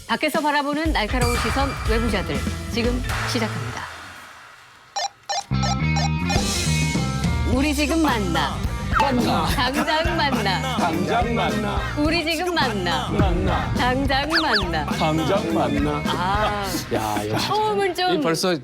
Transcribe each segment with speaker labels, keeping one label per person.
Speaker 1: 밖에서 바라보는 날카로운 시선 외부자들 지금 시작합니다. 우리 지금 만나. 당장 만나.
Speaker 2: 당장 만나.
Speaker 1: 우리 지금 만나.
Speaker 2: 만나.
Speaker 1: 당장 만나.
Speaker 2: 당장 만나.
Speaker 1: 아,
Speaker 2: 야, 역시.
Speaker 1: 처음은 좀
Speaker 3: 벌써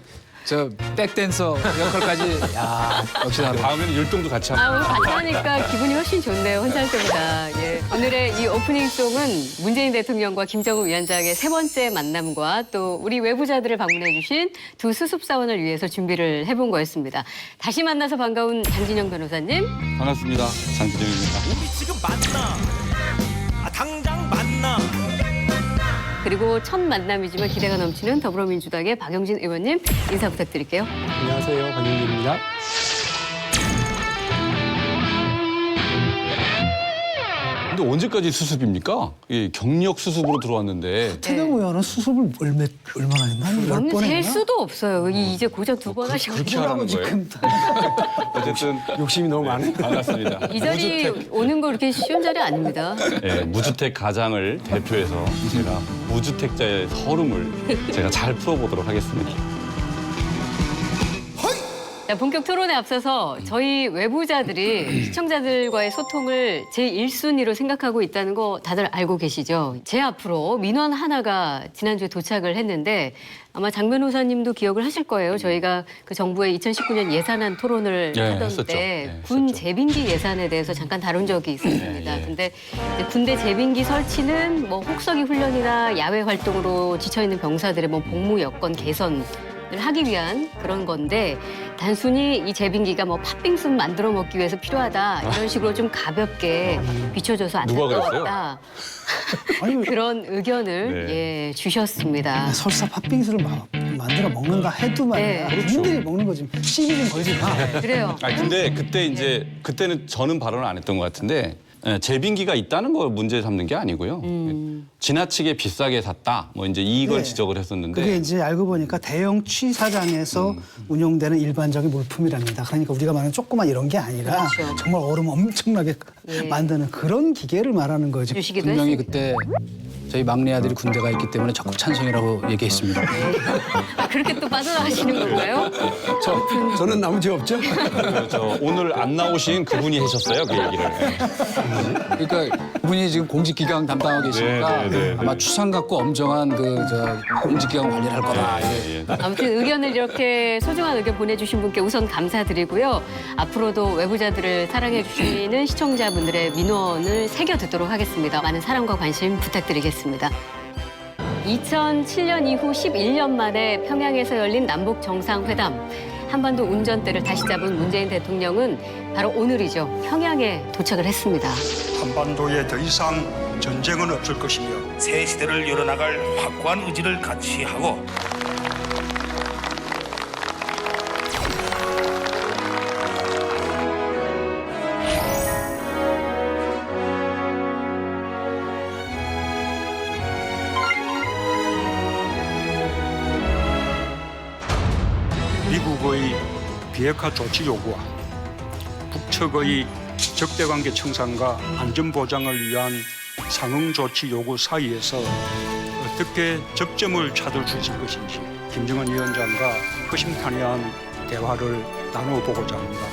Speaker 3: 저 백댄서 역할까지 야 역시 다르다.
Speaker 2: 다음에는 율동도 같이 하고.
Speaker 1: 오늘 같이 하니까 기분이 훨씬 좋네요. 혼자 할 때보다. 예. 오늘의 이 오프닝송은 문재인 대통령과 김정은 위원장의 세 번째 만남과 또 우리 외부자들을 방문해 주신 두 수습사원을 위해서 준비를 해본 거였습니다. 다시 만나서 반가운 장진영 변호사님.
Speaker 2: 반갑습니다. 장진영입니다.
Speaker 4: 우리 지금 만나. 당장 만나.
Speaker 1: 그리고 첫 만남이지만 기대가 넘치는 더불어민주당의 박영진 의원님 인사 부탁드릴게요.
Speaker 2: 안녕하세요. 박영진입니다. 근데 언제까지 수습입니까? 이 경력 수습으로 들어왔는데
Speaker 5: 태경 의원은 수습을 얼마나 했나? 한
Speaker 1: 저는
Speaker 5: 10번
Speaker 1: 셀
Speaker 5: 했나?
Speaker 1: 수도 없어요. 이제 고작 두 번 하시고
Speaker 2: 그렇게 하라는 거예요?
Speaker 5: 지금
Speaker 2: 어쨌든
Speaker 5: 욕심이 너무 많네.
Speaker 2: 반갑습니다.
Speaker 1: 이 자리 오는 거 그렇게 쉬운 자리 아닙니다.
Speaker 2: 네, 무주택 가장을 대표해서 제가 무주택자의 서름을 제가 잘 풀어보도록 하겠습니다.
Speaker 1: 자, 본격 토론에 앞서서 저희 외부자들이 시청자들과의 소통을 제1순위로 생각하고 있다는 거 다들 알고 계시죠? 제 앞으로 민원 하나가 지난주에 도착을 했는데 아마 장 변호사님도 기억을 하실 거예요. 저희가 그 정부의 2019년 예산안 토론을
Speaker 2: 네,
Speaker 1: 하던
Speaker 2: 했었죠.
Speaker 1: 때
Speaker 2: 네,
Speaker 1: 군
Speaker 2: 했었죠.
Speaker 1: 재빙기 예산에 대해서 잠깐 다룬 적이 있었습니다.
Speaker 2: 네, 예.
Speaker 1: 근데 이제 군대 재빙기 설치는 뭐 혹서기 훈련이나 야외 활동으로 지쳐있는 병사들의 뭐 복무 여건 개선 을 하기 위한 그런 건데 단순히 이 재빙기가 뭐 팥빙수 만들어 먹기 위해서 필요하다 이런 식으로 좀 가볍게 비춰줘서
Speaker 2: 누가 그랬어요?
Speaker 1: 안타까웠다
Speaker 5: 아니,
Speaker 1: 그런 의견을
Speaker 2: 네.
Speaker 1: 예, 주셨습니다.
Speaker 5: 설사 팥빙수를 만들어 먹는다 해도 말이야.
Speaker 1: 네.
Speaker 5: 국민들이 먹는 거지. 시비 좀 걸지 마.
Speaker 1: 그래요.
Speaker 2: 아 근데 그때 이제 그때는 저는 발언을 안 했던 것 같은데 재빙기가 있다는 걸 문제 삼는 게 아니고요. 지나치게 비싸게 샀다. 뭐 이제 이걸
Speaker 5: 네.
Speaker 2: 지적을 했었는데.
Speaker 5: 그게 이제 알고 보니까 대형 취사장에서 운용되는 일반적인 물품이랍니다. 그러니까 우리가 말하는 조그만 이런 게 아니라
Speaker 1: 그렇죠.
Speaker 5: 정말 얼음 엄청나게
Speaker 1: 예.
Speaker 5: 만드는 그런 기계를 말하는 거지.
Speaker 1: 주시기도
Speaker 3: 분명히
Speaker 1: 했습니다.
Speaker 3: 그때 저희 막내 아들이 군대가 있기 때문에 적극 찬성이라고 얘기했습니다.
Speaker 1: 아, 그렇게 또 빠져나가시는 건가요?
Speaker 5: 저는 남은 죄 없죠?
Speaker 2: 저 오늘 안 나오신 그분이 하셨어요. 그 얘기를.
Speaker 3: 그러니까 그분이 지금 공직기강 담당하고 계시니까
Speaker 2: 네, 네, 네, 네.
Speaker 3: 아마 추상 갖고 엄정한 그 공직기강 관리를 할 거다.
Speaker 2: 예.
Speaker 1: 아무튼 의견을 이렇게 소중한 의견 보내주신 분께 우선 감사드리고요. 앞으로도 외부자들을 사랑해 주시는 시청자분들의 민원을 새겨 듣도록 하겠습니다. 많은 사랑과 관심 부탁드리겠습니다. 2007년 이후 11년 만에 평양에서 열린 남북 정상회담. 한반도 운전대를 다시 잡은 문재인 대통령은 바로 오늘이죠. 평양에 도착을 했습니다.
Speaker 6: 한반도에 더 이상 전쟁은 없을 것이며
Speaker 4: 새 시대를 열어나갈 확고한 의지를 같이 하고
Speaker 6: 미국의 비핵화 조치 요구와 북측의 적대관계 청산과 안전보장을 위한 상응 조치 요구 사이에서 어떻게 접점을 찾을 수 있을 것인지 김정은 위원장과 허심탄회한 대화를 나눠보고자 합니다.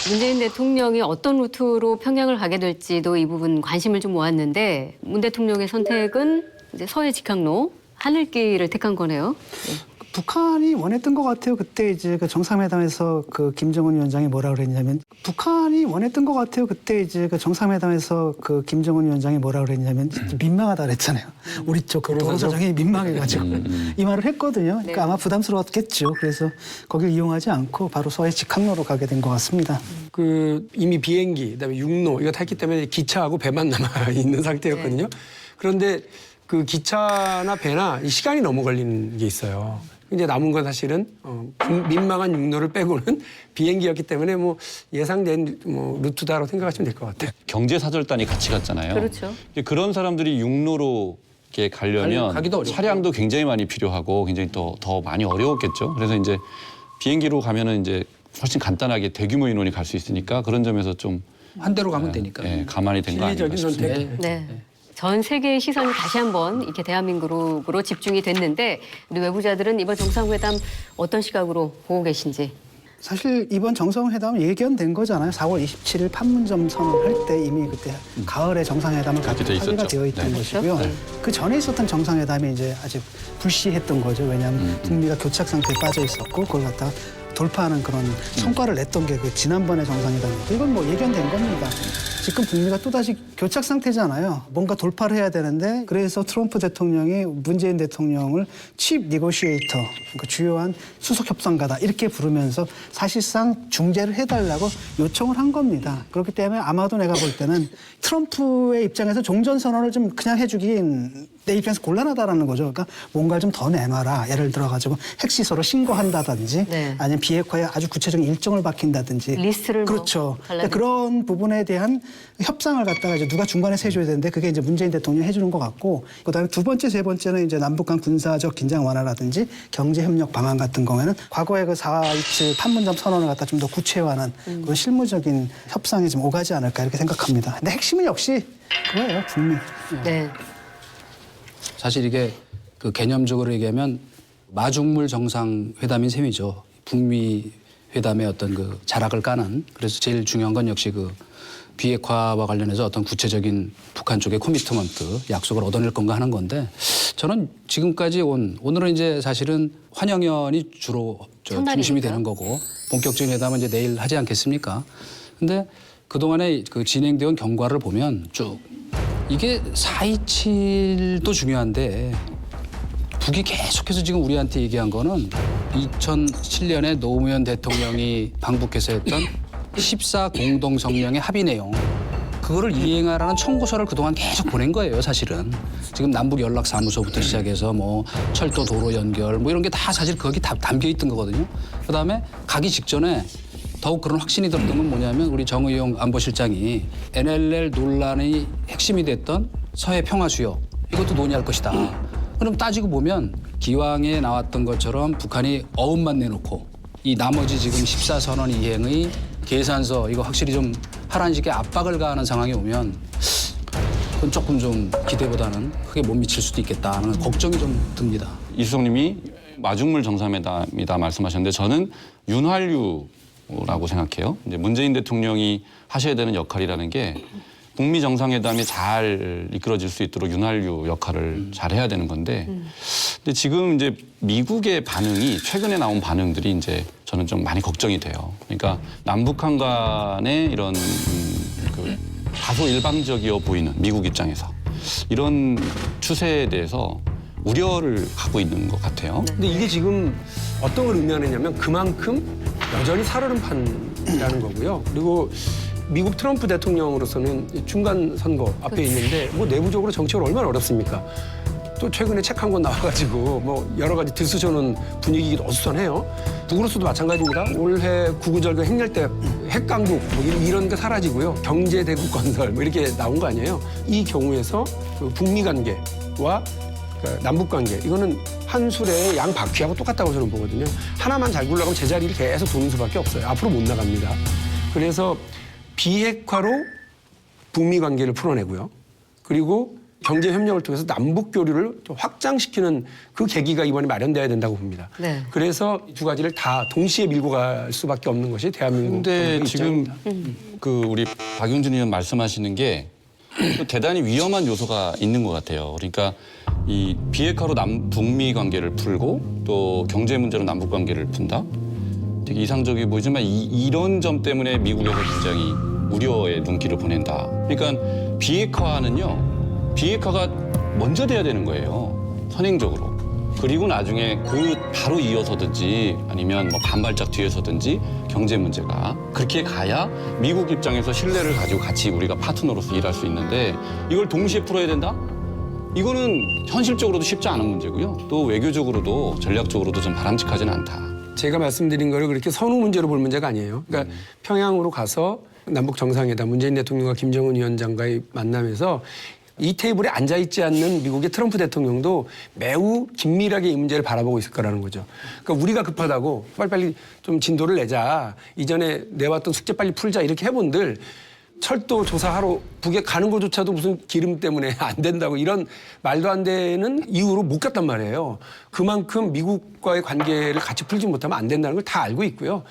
Speaker 1: 문재인 대통령이 어떤 루트로 평양을 가게 될지도 이 부분 관심을 좀 모았는데 문 대통령의 선택은 이제 서해 직항로 하늘길을 택한 거네요.
Speaker 5: 북한이 원했던 것 같아요. 그때 이제 그 정상회담에서 그 김정은 위원장이 뭐라 그랬냐면 북한이 원했던 것 같아요. 그때 이제 그 정상회담에서 그 김정은 위원장이 뭐라 그랬냐면 민망하다 그랬잖아요. 우리 쪽 도로 사정이 민망해가지고 이 말을 했거든요. 그러니까
Speaker 1: 네.
Speaker 5: 아마 부담스러웠겠죠. 그래서 거길 이용하지 않고 바로 서해 직항로로 가게 된 것 같습니다.
Speaker 7: 그 이미 비행기, 그다음에 육로 이거 탔기 때문에 기차하고 배만 남아 있는 상태였거든요. 그런데 그 기차나 배나 이 시간이 너무 걸리는 게 있어요. 이제 남은 건 사실은 민망한 육로를 빼고는 비행기였기 때문에 뭐 예상된 뭐 루트다라고 생각하시면 될 것 같아요.
Speaker 2: 경제사절단이 같이 갔잖아요.
Speaker 1: 그렇죠.
Speaker 2: 그런 사람들이 육로로 이렇게 가려면
Speaker 7: 가기도 어렵고.
Speaker 2: 차량도 굉장히 많이 필요하고 굉장히 더 많이 어려웠겠죠. 그래서 이제 비행기로 가면은 이제 훨씬 간단하게 대규모 인원이 갈 수 있으니까 그런 점에서 좀
Speaker 3: 한 대로 가면 되니까.
Speaker 2: 가만히 된 거 아닌가
Speaker 7: 실리적인
Speaker 2: 싶습니다.
Speaker 7: 선택.
Speaker 1: 네. 전 세계의 시선이 다시 한번 이렇게 대한민국으로 집중이 됐는데 우리 외부자들은 이번 정상회담 어떤 시각으로 보고 계신지.
Speaker 5: 사실 이번 정상회담은 예견된 거잖아요. 4월 27일 판문점 선언할 때 이미 그때 가을에 정상회담을
Speaker 2: 그렇게 돼
Speaker 5: 갖기로 합의가
Speaker 2: 있었죠.
Speaker 5: 되어 있던
Speaker 2: 네.
Speaker 5: 것이고요. 그 전에 있었던 정상회담이 이제 아직 불시했던 거죠. 왜냐하면 북미가 교착 상태에 빠져 있었고 그걸 갖다가 돌파하는 그런 성과를 냈던 게 그 지난번에 정상회담이고 이건 뭐 예견된 겁니다. 지금 북미가 또다시 교착 상태잖아요. 뭔가 돌파를 해야 되는데 그래서 트럼프 대통령이 문재인 대통령을 칩 니고시에이터, 그러니까 주요한 수석 협상가다 이렇게 부르면서 사실상 중재를 해달라고 요청을 한 겁니다. 그렇기 때문에 아마도 내가 볼 때는 트럼프의 입장에서 종전선언을 좀 그냥 해주긴 내 입장에서 곤란하다라는 거죠. 그러니까 뭔가를 좀 더 내놔라. 예를 들어가지고 핵시설을 신고한다든지
Speaker 1: 네.
Speaker 5: 아니면 비핵화에 아주 구체적인 일정을 밝힌다든지
Speaker 1: 리스트를 뭐
Speaker 5: 그렇죠.
Speaker 1: 달라는-
Speaker 5: 그런 부분에 대한 협상을 갖다가 이제 누가 중간에서 해줘야 되는데 그게 이제 문재인 대통령이 해주는 것 같고 그다음에 두 번째, 세 번째는 이제 남북 간 군사적 긴장 완화라든지 경제 협력 방안 같은 경우에는 과거에 그 4.27 판문점 선언을 갖다 좀 더 구체화하는 그런 실무적인 협상이 좀 오가지 않을까 이렇게 생각합니다. 근데 핵심은 역시 그거예요, 북미.
Speaker 1: 네.
Speaker 3: 사실 이게 그 개념적으로 얘기하면 마중물 정상회담인 셈이죠. 북미 회담의 어떤 그 자락을 까는. 그래서 제일 중요한 건 역시 그 비핵화와 관련해서 어떤 구체적인 북한 쪽의 코미트먼트, 약속을 얻어낼 건가 하는 건데 저는 지금까지 오늘은 이제 사실은 환영연이 주로
Speaker 1: 첫날이니까.
Speaker 3: 중심이 되는 거고 본격적인 회담은 이제 내일 하지 않겠습니까? 근데 그동안에 그 진행되어 온 경과를 보면 쭉 이게 4.27도 중요한데 북이 계속해서 지금 우리한테 얘기한 거는 2007년에 노무현 대통령이 방북해서 했던 14 공동성명의 합의 내용 그거를 이행하라는 청구서를 그동안 계속 보낸 거예요, 사실은. 지금 남북 연락사무소부터 시작해서 뭐 철도 도로 연결 뭐 이런 게 다 사실 거기 다 담겨 있던 거거든요. 그다음에 가기 직전에 더욱 그런 확신이 들었던 건 뭐냐면 우리 정의용 안보실장이 NLL 논란의 핵심이 됐던 서해 평화 수요 이것도 논의할 것이다. 그럼 따지고 보면 기왕에 나왔던 것처럼 북한이 어음만 내놓고 이 나머지 지금 14선언 이행의 계산서 이거 확실히 좀 하라는 식의 압박을 가하는 상황이 오면 그건 조금 좀 기대보다는 크게 못 미칠 수도 있겠다 하는 걱정이 좀 듭니다.
Speaker 2: 이수석님이 마중물 정상회담이다 말씀하셨는데 저는 윤활유라고 생각해요. 이제 문재인 대통령이 하셔야 되는 역할이라는 게 북미 정상회담이 잘 이끌어질 수 있도록 윤활유 역할을 잘 해야 되는 건데, 근데 지금 이제 미국의 반응이 최근에 나온 반응들이 이제 저는 좀 많이 걱정이 돼요. 그러니까 남북한 간의 이런 그 다소 일방적이어 보이는 미국 입장에서 이런 추세에 대해서 우려를 갖고 있는 것 같아요.
Speaker 7: 근데 이게 지금 어떤 걸 의미하느냐면 그만큼 여전히 살얼음 판이라는 거고요. 그리고 미국 트럼프 대통령으로서는 중간 선거 앞에 있는데 뭐 내부적으로 정치가 얼마나 어렵습니까? 또 최근에 책 한 권 나와가지고 뭐 여러 가지 들쑤셔놓은 분위기가 어수선해요. 북으로서도 마찬가지입니다. 올해 구구절교 핵날 때 핵강국 뭐 이런 게 사라지고요. 경제대국 건설 뭐 이렇게 나온 거 아니에요. 이 경우에서 그 북미 관계와 남북 관계 이거는 한 술에 양 바퀴하고 똑같다고 저는 보거든요. 하나만 잘 굴러가면 제자리를 계속 도는 수밖에 없어요. 앞으로 못 나갑니다. 그래서 비핵화로 북미 관계를 풀어내고요. 그리고 경제 협력을 통해서 남북 교류를 좀 확장시키는 그 계기가 이번에 마련돼야 된다고 봅니다.
Speaker 1: 네.
Speaker 7: 그래서 두 가지를 다 동시에 밀고 갈 수밖에 없는 것이 대한민국
Speaker 2: 근데
Speaker 7: 정부의
Speaker 2: 지금
Speaker 7: 입장입니다.
Speaker 2: 그 우리 박용준 의원 말씀하시는 게 대단히 위험한 요소가 있는 것 같아요. 그러니까 이 비핵화로 북미 관계를 풀고 또 경제 문제로 남북 관계를 푼다. 되게 이상적이 보이지만 이런 점 때문에 미국에서 굉장히 우려의 눈길을 보낸다. 그러니까 비핵화가 먼저 돼야 되는 거예요. 선행적으로. 그리고 나중에 그 바로 이어서든지 아니면 뭐 반발짝 뒤에서든지 경제 문제가 그렇게 가야 미국 입장에서 신뢰를 가지고 같이 우리가 파트너로서 일할 수 있는데 이걸 동시에 풀어야 된다? 이거는 현실적으로도 쉽지 않은 문제고요. 또 외교적으로도 전략적으로도 좀 바람직하지는 않다.
Speaker 7: 제가 말씀드린 거를 그렇게 선후 문제로 볼 문제가 아니에요. 그러니까 평양으로 가서 남북 정상회담 문재인 대통령과 김정은 위원장과의 만남에서 이 테이블에 앉아있지 않는 미국의 트럼프 대통령도 매우 긴밀하게 이 문제를 바라보고 있을 거라는 거죠. 그러니까 우리가 급하다고 빨리빨리 좀 진도를 내자. 이전에 내왔던 숙제 빨리 풀자 이렇게 해본들 철도 조사하러 북에 가는 것조차도 무슨 기름 때문에 안 된다고 이런 말도 안 되는 이유로 못 갔단 말이에요. 그만큼 미국과의 관계를 같이 풀지 못하면 안 된다는 걸 다 알고 있고요.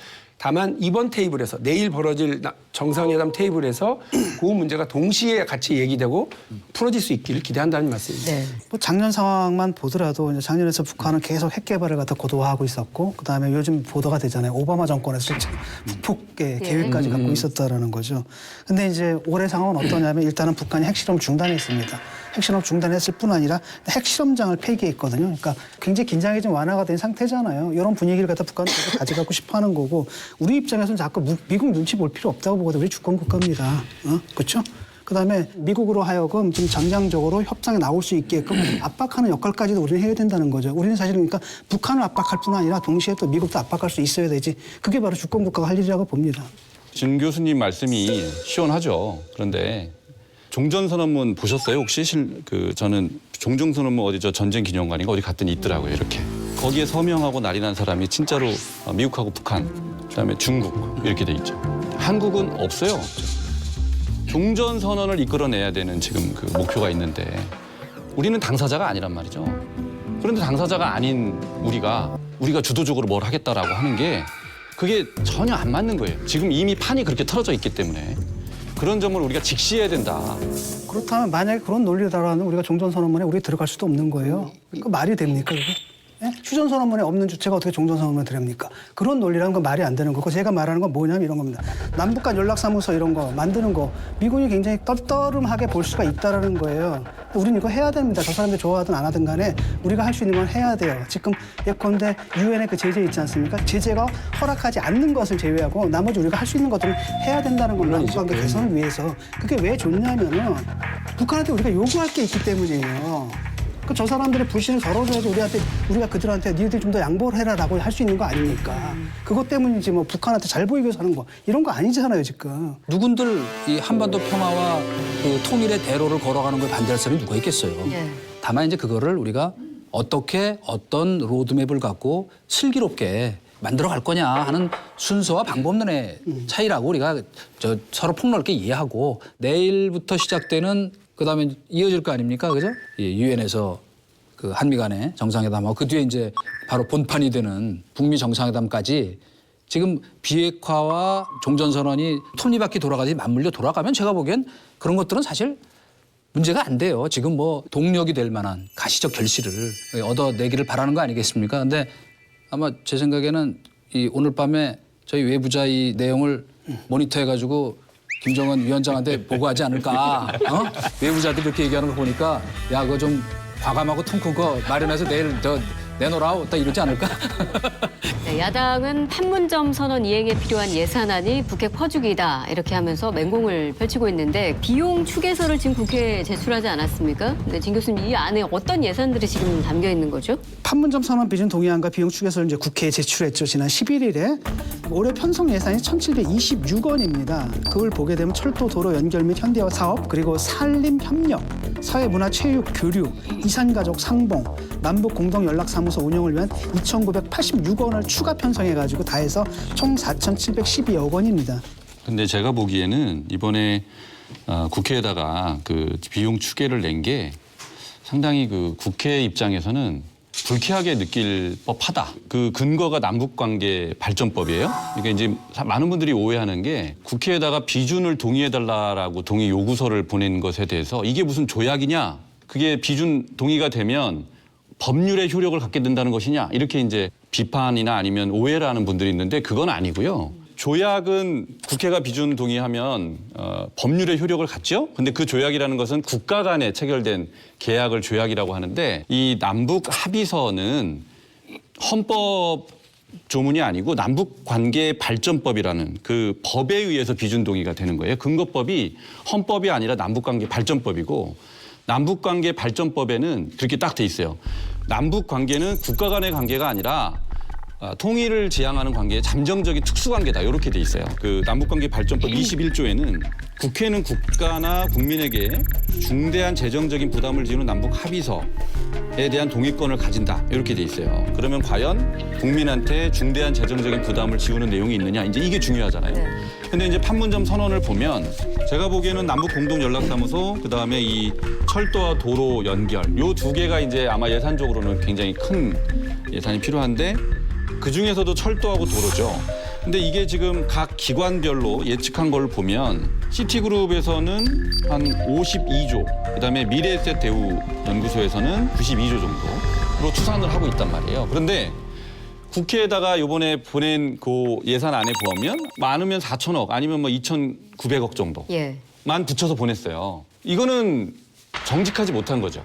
Speaker 7: 다만 이번 테이블에서 내일 벌어질 정상회담 테이블에서 그 문제가 동시에 같이 얘기되고 풀어질 수 있기를 기대한다는 말씀입니다.
Speaker 1: 네.
Speaker 5: 뭐 작년 상황만 보더라도 이제 작년에서 북한은 계속 핵 개발을 갖다 고도화하고 있었고 그다음에 요즘 보도가 되잖아요. 오바마 정권에서 실제 북폭의 계획까지 갖고 있었다라는 거죠. 근데 이제 올해 상황은 어떠냐면 일단은 북한이 핵실험 중단했습니다. 핵실험 중단했을 뿐 아니라 핵실험장을 폐기했거든요. 그러니까 굉장히 긴장이 좀 완화가 된 상태잖아요. 이런 분위기를 갖다 북한은 계속 가져가고 싶어하는 거고 우리 입장에서는 자꾸 미국 눈치 볼 필요 없다고 보거든요. 우리 주권 국가입니다. 그렇죠? 그다음에 미국으로 하여금 좀 정량적으로 협상에 나올 수 있게끔 압박하는 역할까지도 우리는 해야 된다는 거죠. 우리는 사실 그러니까 북한을 압박할 뿐 아니라 동시에 또 미국도 압박할 수 있어야 되지. 그게 바로 주권 국가가 할 일이라고 봅니다.
Speaker 2: 진 교수님 말씀이 시원하죠. 그런데 종전선언문 보셨어요? 혹시 저는 종전선언문 어디 저 전쟁기념관인가 어디 갔더니 있더라고요. 이렇게 거기에 서명하고 날이 난 사람이 진짜로 미국하고 북한, 그다음에 중국 이렇게 돼 있죠. 한국은 없어요. 종전선언을 이끌어내야 되는 지금 그 목표가 있는데 우리는 당사자가 아니란 말이죠. 그런데 당사자가 아닌 우리가 주도적으로 뭘 하겠다라고 하는 게 그게 전혀 안 맞는 거예요. 지금 이미 판이 그렇게 틀어져 있기 때문에. 그런 점을 우리가 직시해야 된다.
Speaker 5: 그렇다면 만약에 그런 논리다라는 우리가 종전선언문에 우리 들어갈 수도 없는 거예요. 그 말이 됩니까 그게? 예? 휴전선언문에 없는 주체가 어떻게 종전선언문에 들어갑니까? 그런 논리라는 건 말이 안 되는 거고 제가 말하는 건 뭐냐면 이런 겁니다. 남북 간 연락사무소 이런 거 만드는 거 미군이 굉장히 떨떠름하게 볼 수가 있다라는 거예요. 우리는 이거 해야 됩니다. 저 사람들이 좋아하든 안 하든 간에 우리가 할 수 있는 건 해야 돼요. 지금 예컨대 유엔의 그 제재 있지 않습니까? 제재가 허락하지 않는 것을 제외하고 나머지 우리가 할 수 있는 것들은 해야 된다는 겁니다. 남북관계 개선을 위해서. 그게 왜 좋냐면은 북한한테 우리가 요구할 게 있기 때문이에요. 저 사람들의 불신을 덜어줘야지 우리가 그들한테 니들 좀 더 양보를 해라라고 할 수 있는 거 아닙니까? 그것 때문이지 뭐 북한한테 잘 보이기 위해서 하는 거 이런 거 아니잖아요 지금.
Speaker 3: 누군들 이 한반도 평화와 그 통일의 대로를 걸어가는 걸 반대할 사람이 누가 있겠어요.
Speaker 1: 네.
Speaker 3: 다만 이제 그거를 우리가 어떻게 어떤 로드맵을 갖고 슬기롭게 만들어 갈 거냐 하는 순서와 방법론의 차이라고 우리가 서로 폭넓게 이해하고 내일부터 시작되는 그다음에 이어질 거 아닙니까, 그죠? 유엔에서 그 한미 간의 정상회담하고 그 뒤에 이제 바로 본판이 되는 북미 정상회담까지 지금 비핵화와 종전선언이 톱니바퀴 돌아가듯이 맞물려 돌아가면 제가 보기엔 그런 것들은 사실 문제가 안 돼요. 지금 뭐 동력이 될 만한 가시적 결실을 얻어내기를 바라는 거 아니겠습니까? 근데 아마 제 생각에는 이 오늘 밤에 저희 외부자 이 내용을 모니터해가지고 김정은 위원장한테 보고하지 않을까? 외부자들이 이렇게 얘기하는 거 보니까 야 그거 좀 과감하고 통 큰 거 마련해서 내일 내놓으라 딱 이러지 않을까?
Speaker 1: 네, 야당은 판문점 선언 이행에 필요한 예산안이 북핵 퍼주기다 이렇게 하면서 맹공을 펼치고 있는데 비용 추계서를 지금 국회에 제출하지 않았습니까? 근데 진 교수님 이 안에 어떤 예산들이 지금 담겨 있는 거죠?
Speaker 5: 판문점 선언 비준 동의안과 비용 추계서를 이제 국회에 제출했죠. 지난 11일에 올해 편성 예산이 1,726원입니다. 그걸 보게 되면 철도, 도로 연결 및 현대화 사업 그리고 산림 협력, 사회문화 체육 교류, 이산가족 상봉, 남북 공동 연락사무소 운영을 위한 2,986원을 추가 편성해가지고 다 해서 총 4,712억 원입니다.
Speaker 2: 근데 제가 보기에는 이번에 국회에다가 그 비용 추계를 낸 게 상당히 그 국회 입장에서는 불쾌하게 느낄 법하다. 그 근거가 남북관계 발전법이에요. 그러니까 이제 많은 분들이 오해하는 게 국회에다가 비준을 동의해달라고 동의 요구서를 보낸 것에 대해서 이게 무슨 조약이냐? 그게 비준 동의가 되면 법률의 효력을 갖게 된다는 것이냐? 이렇게 이제 비판이나 아니면 오해를 하는 분들이 있는데 그건 아니고요. 조약은 국회가 비준 동의하면 법률의 효력을 갖죠. 근데 그 조약이라는 것은 국가 간에 체결된 계약을 조약이라고 하는데 이 남북 합의서는 헌법 조문이 아니고 남북관계 발전법이라는 그 법에 의해서 비준 동의가 되는 거예요. 근거법이 헌법이 아니라 남북관계 발전법이고 남북관계 발전법에는 그렇게 딱 돼 있어요. 남북관계는 국가 간의 관계가 아니라 통일을 지향하는 관계의 잠정적인 특수관계다. 이렇게 돼 있어요. 그 남북관계 발전법 21조에는 국회는 국가나 국민에게 중대한 재정적인 부담을 지우는 남북 합의서에 대한 동의권을 가진다. 이렇게 돼 있어요. 그러면 과연 국민한테 중대한 재정적인 부담을 지우는 내용이 있느냐. 이제 이게 중요하잖아요. 근데 이제 판문점 선언을 보면 제가 보기에는 남북 공동 연락사무소 그다음에 이 철도와 도로 연결 요 두 개가 이제 아마 예산적으로는 굉장히 큰 예산이 필요한데 그 중에서도 철도하고 도로죠. 근데 이게 지금 각 기관별로 예측한 걸 보면 시티그룹에서는 한 52조, 그다음에 미래에셋 대우 연구소에서는 92조 정도로 추산을 하고 있단 말이에요. 그런데 국회에다가 이번에 보낸 그 예산안에 보면 많으면 4천억 아니면 뭐 2,900억 정도만
Speaker 1: 예.
Speaker 2: 붙여서 보냈어요. 이거는 정직하지 못한 거죠.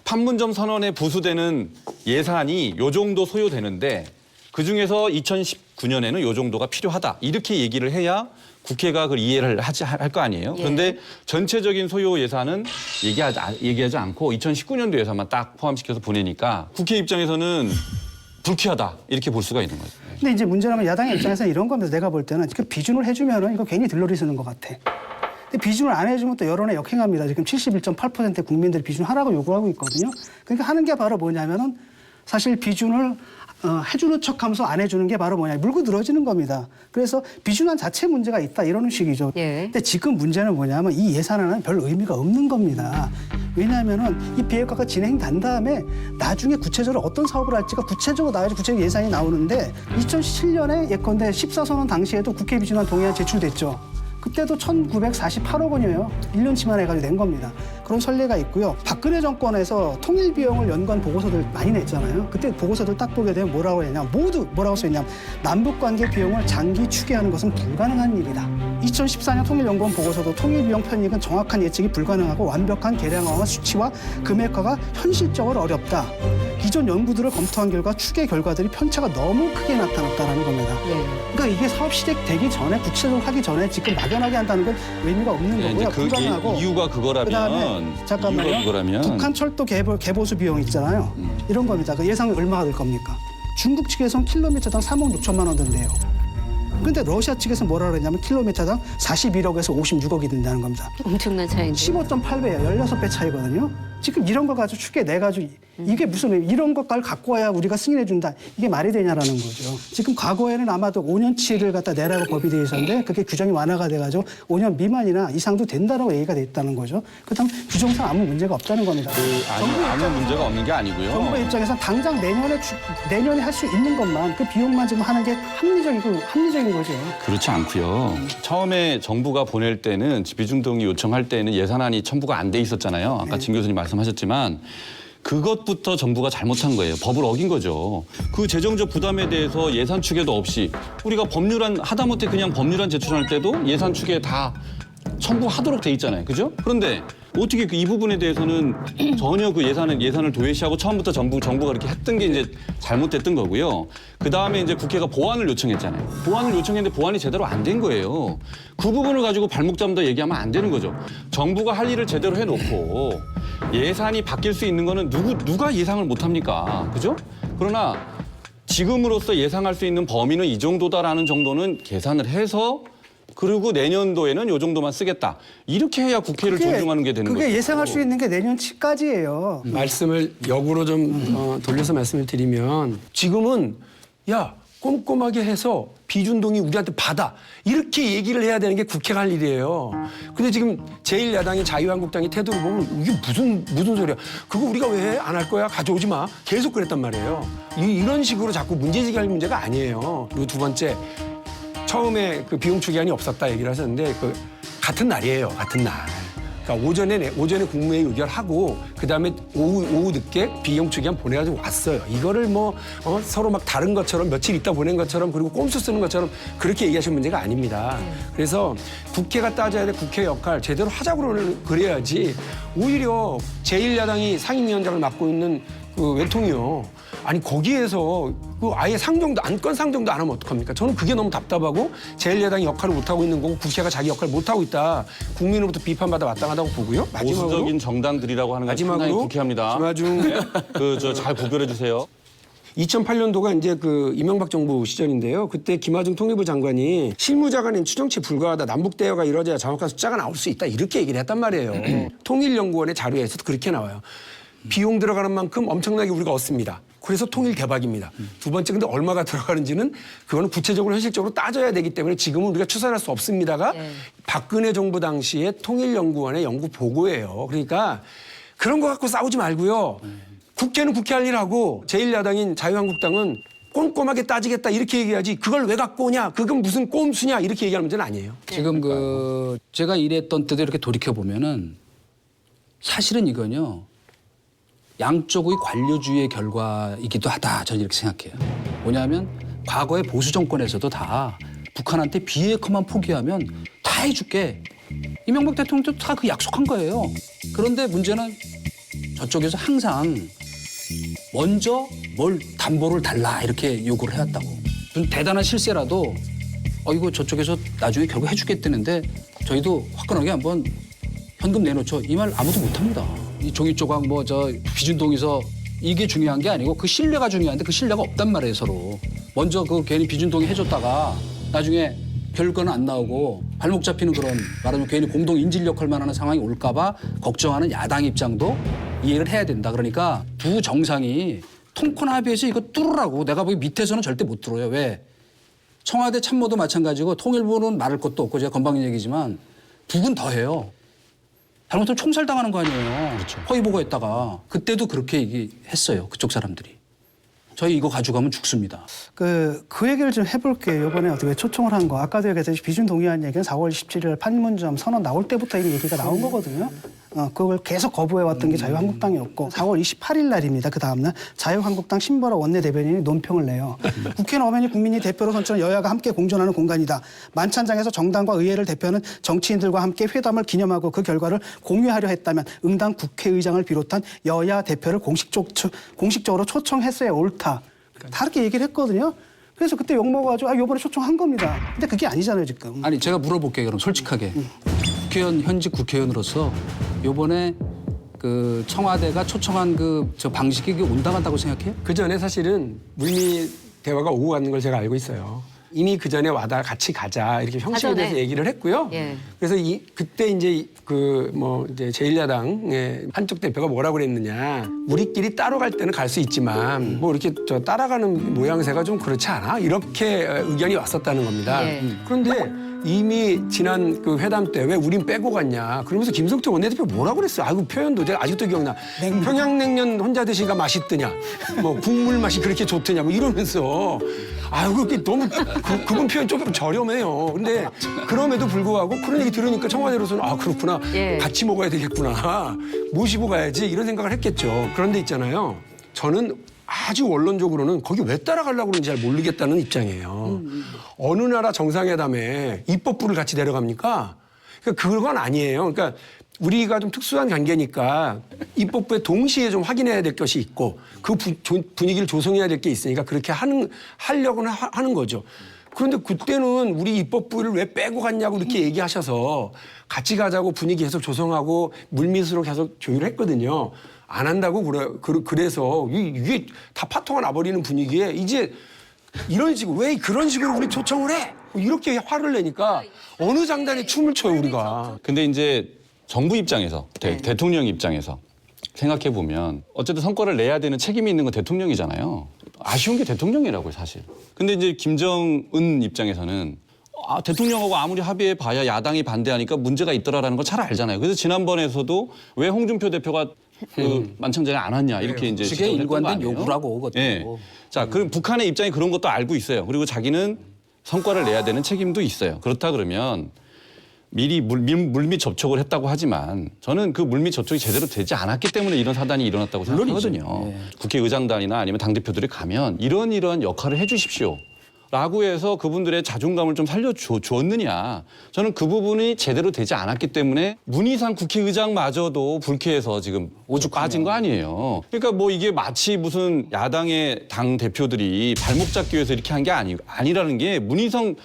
Speaker 2: 판문점 선언에 부수되는 예산이 요 정도 소요되는데 그중에서 2019년에는 요 정도가 필요하다. 이렇게 얘기를 해야 국회가 그걸 이해를 할 거 아니에요. 그런데 전체적인 소요 예산은 얘기하지 않고 2019년도 예산만 딱 포함시켜서 보내니까 국회 입장에서는 불쾌하다. 이렇게 볼 수가 있는 거죠.
Speaker 5: 근데 이제 문제는 야당의 입장에서는 이런 겁니다. 내가 볼 때는 그 비준을 해주면은 이거 괜히 들러리 쓰는 것 같아. 근데 비준을 안 해주면 또 여론에 역행합니다. 지금 71.8% 국민들이 비준하라고 요구하고 있거든요. 그러니까 하는 게 바로 뭐냐면은 사실 비준을 해주는 척하면서 안 해주는 게 바로 뭐냐 물고 늘어지는 겁니다. 그래서 비준안 자체 문제가 있다 이런 식이죠.
Speaker 1: 예.
Speaker 5: 근데 지금 문제는 뭐냐면 이 예산안은 별 의미가 없는 겁니다. 왜냐하면은 이 비핵화가 진행된 다음에 나중에 구체적으로 어떤 사업을 할지가 구체적으로 나와야지 구체적 예산이 나오는데 2017년에 예컨대 14선언 당시에도 국회 비준안 동의안 제출됐죠. 그때도 1,948억 원이에요. 1년치만 해가지고 낸 겁니다. 그런 선례가 있고요. 박근혜 정권에서 통일 비용을 연관 보고서들 많이 냈잖아요. 그때 보고서들 딱 보게 되면 뭐라고 했냐. 모두 뭐라고 써있냐면 남북관계 비용을 장기 추계하는 것은 불가능한 일이다. 2014년 통일연구원 보고서도 통일 비용 편익은 정확한 예측이 불가능하고 완벽한 계량화와 수치와 금액화가 현실적으로 어렵다. 기존 연구들을 검토한 결과 추계 결과들이 편차가 너무 크게 나타났다는 겁니다. 그러니까 이게 사업 시작되기 전에 구체적으로 하기 전에 지금 막연하게 한다는 건 의미가 없는 거고요. 불가능하고.
Speaker 2: 이유가 그거라면
Speaker 5: 그다음에 잠깐만요.
Speaker 2: 이유가 그거라면
Speaker 5: 북한 철도 개보수 비용 있잖아요. 이런 겁니다. 그 예상이 얼마가 될 겁니까? 중국 측에서는 킬로미터당 3억 6천만 원 든대요. 그런데 러시아 측에서 뭐라 그러냐면 킬로미터당 41억에서 56억이 든다는 겁니다.
Speaker 1: 엄청난 차이인데.
Speaker 5: 15.8배예요. 16배 차이거든요. 지금 이런 거 가지고 추계 내가지고 이게 무슨 이런 것까지 갖고 와야 우리가 승인해 준다. 이게 말이 되냐라는 거죠. 지금 과거에는 아마도 5년치를 갖다 내라고 법이 돼 있었는데 그게 규정이 완화가 돼가지고 5년 미만이나 이상도 된다라고 얘기가 됐다는 거죠. 그렇다면 규정상 아무 문제가 없다는 겁니다.
Speaker 2: 아무 문제가 없는 게 아니고요.
Speaker 5: 정부의 입장에서는 당장 내년에 할 수 있는 것만 그 비용만 지금 하는 게 합리적인 거죠.
Speaker 2: 그렇지 않고요. 처음에 정부가 보낼 때는 비준동의 요청할 때는 예산안이 첨부가 안 돼 있었잖아요. 아까 진 교수님 말씀하셨지만 그것부터 정부가 잘못한 거예요. 법을 어긴 거죠. 그 재정적 부담에 대해서 예산 추계도 없이 우리가 법률안 하다못해 그냥 법률안 제출할 때도 예산 추계 다 첨부하도록 돼 있잖아요. 그죠? 그런데 어떻게 이 부분에 대해서는 전혀 그 예산을 도외시하고 처음부터 정부가 그렇게 했던 게 이제 잘못됐던 거고요. 그 다음에 이제 국회가 보완을 요청했잖아요. 보완을 요청했는데 보완이 제대로 안 된 거예요. 그 부분을 가지고 발목 잡는다 얘기하면 안 되는 거죠. 정부가 할 일을 제대로 해놓고 예산이 바뀔 수 있는 거는 누가 예상을 못 합니까? 그죠? 그러나 지금으로서 예상할 수 있는 범위는 이 정도다라는 정도는 계산을 해서 그리고 내년도에는 이 정도만 쓰겠다. 이렇게 해야 국회를 존중하는 게 되는 거죠.
Speaker 5: 그게 예상할 수 있는 게 내년치까지예요.
Speaker 7: 말씀을 역으로 좀 돌려서 말씀을 드리면 지금은 야 꼼꼼하게 해서 비준동의 우리한테 받아 이렇게 얘기를 해야 되는 게 국회가 할 일이에요. 근데 지금 제1야당인 자유한국당의 태도를 보면 이게 무슨 소리야. 그거 우리가 왜 안 할 거야? 가져오지 마. 계속 그랬단 말이에요. 이런 식으로 자꾸 문제제기할 문제가 아니에요. 그리고 두 번째 처음에 그 비용 추계안이 없었다 얘기를 하셨는데 그 같은 날이에요. 같은 날. 그러니까 오전에 국무회의 의결하고 그다음에 오후 늦게 비용 추계안 보내가지고 왔어요. 이거를 서로 막 다른 것처럼 며칠 있다 보낸 것처럼 그리고 꼼수 쓰는 것처럼 그렇게 얘기하시는 문제가 아닙니다. 그래서 국회가 따져야 될 국회 역할 제대로 하자고 그래야지 오히려 제1야당이 상임위원장을 맡고 있는 그 외통이요. 아니 거기에서 그 아예 상정도 안건 상정도 안 하면 어떡합니까? 저는 그게 너무 답답하고 제1야당이 역할을 못하고 있는 거고 국회가 자기 역할을 못하고 있다. 국민으로부터 비판받아 마땅하다고 보고요. 마지막으로
Speaker 2: 보수적인 정당들이라고 하는 건 상당히
Speaker 7: 마지막으로
Speaker 2: 불쾌합니다.
Speaker 7: 김아중
Speaker 2: 그 잘 구별해 주세요.
Speaker 7: 2008년도가 이제 그 이명박 정부 시절인데요. 그때 김하중 통일부 장관이 실무자간인 추정치 불가하다. 남북 대화가 이루어져야 정확한 숫자가 나올 수 있다. 이렇게 얘기를 했단 말이에요. 통일연구원의 자료에서도 그렇게 나와요. 비용 들어가는 만큼 엄청나게 우리가 얻습니다. 그래서 통일 대박입니다. 두 번째 근데 얼마가 들어가는지는 그거는 구체적으로 현실적으로 따져야 되기 때문에 지금은 우리가 추산할 수 없습니다가 박근혜 정부 당시에 통일연구원의 연구 보고예요. 그러니까 그런 거 갖고 싸우지 말고요. 국회는 국회 할 일하고 제1야당인 자유한국당은 꼼꼼하게 따지겠다 이렇게 얘기하지 그걸 왜 갖고 오냐 그건 무슨 꼼수냐 이렇게 얘기하는 문제는 아니에요.
Speaker 3: 지금 그 제가 일했던 때도 이렇게 돌이켜 보면은 사실은 이건요 양쪽의 관료주의의 결과이기도 하다 저는 이렇게 생각해요. 뭐냐면 과거의 보수 정권에서도 다 북한한테 비핵화만 포기하면 다 해줄게. 이명박 대통령도 다 그 약속한 거예요. 그런데 문제는 저쪽에서 항상 먼저 뭘 담보를 달라 이렇게 요구를 해왔다고. 무슨 대단한 실세라도 이거 저쪽에서 나중에 결국 해주겠다는데 저희도 화끈하게 한번 현금 내놓죠. 이 말 아무도 못합니다. 이 종이 조각 뭐 저 비준동에서 이게 중요한 게 아니고 그 신뢰가 중요한데 그 신뢰가 없단 말이에요 서로. 먼저 그 괜히 비준동이 해줬다가 나중에 결과는 안 나오고 발목 잡히는 그런 말하자면 괜히 공동 인질 역할만 하는 상황이 올까 봐 걱정하는 야당 입장도 이해를 해야 된다. 그러니까 두 정상이 통큰 합의해서 이거 뚫으라고. 내가 보기 밑에서는 절대 못 뚫어요. 왜? 청와대 참모도 마찬가지고 통일부는 말할 것도 없고 제가 건방진 얘기지만 북은 더 해요. 잘못하면 총살당하는 거 아니에요. 그렇죠. 허위 보고했다가 그때도 그렇게 얘기했어요. 그쪽 사람들이. 저희 이거 가져가면 죽습니다.
Speaker 5: 그 얘기를 좀 해볼게요. 이번에 어떻게 초청을 한 거. 아까도 얘기했듯이 비준 동의안 얘기는 4월 17일 판문점 선언 나올 때부터 이 얘기가 나온 거거든요. 그걸 계속 거부해왔던 게 자유한국당이었고 4월 28일 날입니다. 그 다음날 자유한국당 신보라 원내대변인이 논평을 내요. 국회는 엄연히 국민이 대표로 선출한 여야가 함께 공존하는 공간이다. 만찬장에서 정당과 의회를 대표하는 정치인들과 함께 회담을 기념하고 그 결과를 공유하려 했다면 응당 국회의장을 비롯한 여야 대표를 공식적으로 초청했어야 옳다. 다 이렇게 얘기를 했거든요. 그래서 그때 욕먹어가지고 이번에 초청한 겁니다. 근데 그게 아니잖아요 지금.
Speaker 3: 아니 제가 물어볼게요. 그럼 솔직하게. 국회의원 현직 국회의원으로서 요번에 그 청와대가 초청한 저 방식이 온당하다고 생각해요?
Speaker 7: 그 전에 사실은 물밑 대화가 오고 가는 걸 제가 알고 있어요. 이미 그 전에 와다 같이 가자 이렇게 형식에
Speaker 1: 사전에.
Speaker 7: 대해서 얘기를 했고요.
Speaker 1: 예.
Speaker 7: 그래서 그때 이제 이제 제1야당의 한쪽 대표가 뭐라고 그랬느냐. 우리끼리 따로 갈 때는 갈 수 있지만 뭐 이렇게 따라가는 모양새가 좀 그렇지 않아? 이렇게 의견이 왔었다는 겁니다.
Speaker 1: 예.
Speaker 7: 그런데 이미 지난 그 회담 때 왜 우린 빼고 갔냐. 그러면서 김성태 원내대표 뭐라고 그랬어요. 아이고 표현도 제가 아직도 기억나. 평양냉면 혼자 드시니까 맛있더냐. 뭐 국물 맛이 그렇게 좋더냐. 뭐 이러면서 아이고 그게 너무 그분 표현 조금 저렴해요. 근데 그럼에도 불구하고 그런 얘기 들으니까 청와대로서는 그렇구나.
Speaker 1: 예.
Speaker 7: 같이 먹어야 되겠구나. 모시고 가야지 이런 생각을 했겠죠. 그런데 있잖아요. 저는 아주 원론적으로는 거기 왜 따라가려고 그러는지 잘 모르겠다는 입장이에요. 어느 나라 정상회담에 입법부를 같이 데려갑니까? 그러니까 그건 아니에요. 그러니까 우리가 좀 특수한 관계니까 입법부에 동시에 좀 확인해야 될 것이 있고 그 분위기를 조성해야 될 게 있으니까 그렇게 하려고는 하는 거죠. 그런데 그때는 우리 입법부를 왜 빼고 갔냐고 이렇게 얘기하셔서 같이 가자고 분위기 계속 조성하고 물밑으로 계속 조율을 했거든요. 안 한다고 그래서 이게 다 파토가 나버리는 분위기에 이제 이런 식으로 왜 그런 식으로 우리 초청을 해? 이렇게 화를 내니까 어느 장단에 춤을 춰요 우리가.
Speaker 2: 근데 이제 정부 입장에서 대통령 입장에서 생각해 보면 어쨌든 성과를 내야 되는 책임이 있는 건 대통령이잖아요. 아쉬운 게 대통령이라고요 사실. 근데 이제 김정은 입장에서는 대통령하고 아무리 합의해 봐야 야당이 반대하니까 문제가 있더라라는 걸 잘 알잖아요. 그래서 지난번에서도 왜 홍준표 대표가 그 만찬장에 안 왔냐 이렇게 이제
Speaker 3: 식의
Speaker 2: 지적을 했던 거
Speaker 3: 일관된
Speaker 2: 아니에요?
Speaker 3: 요구라고 그것도.
Speaker 2: 예. 자, 그럼 북한의 입장이 그런 것도 알고 있어요. 그리고 자기는 성과를 내야 되는 책임도 있어요. 그렇다 그러면 미리 물밑 접촉을 했다고 하지만 저는 그 물밑 접촉이 제대로 되지 않았기 때문에 이런 사단이 일어났다고 생각하거든요. 국회의장단이나 아니면 당대표들이 가면 이런 역할을 해 주십시오. 라고 해서 그분들의 자존감을 좀 살려주었느냐. 저는 그 부분이 제대로 되지 않았기 때문에 문희상 국회의장마저도 불쾌해서 지금 오죽 빠진 거 아니에요. 그러니까 뭐 이게 마치 무슨 야당의 당 대표들이 발목 잡기 위해서 이렇게 한 게 아니라는 게 문희상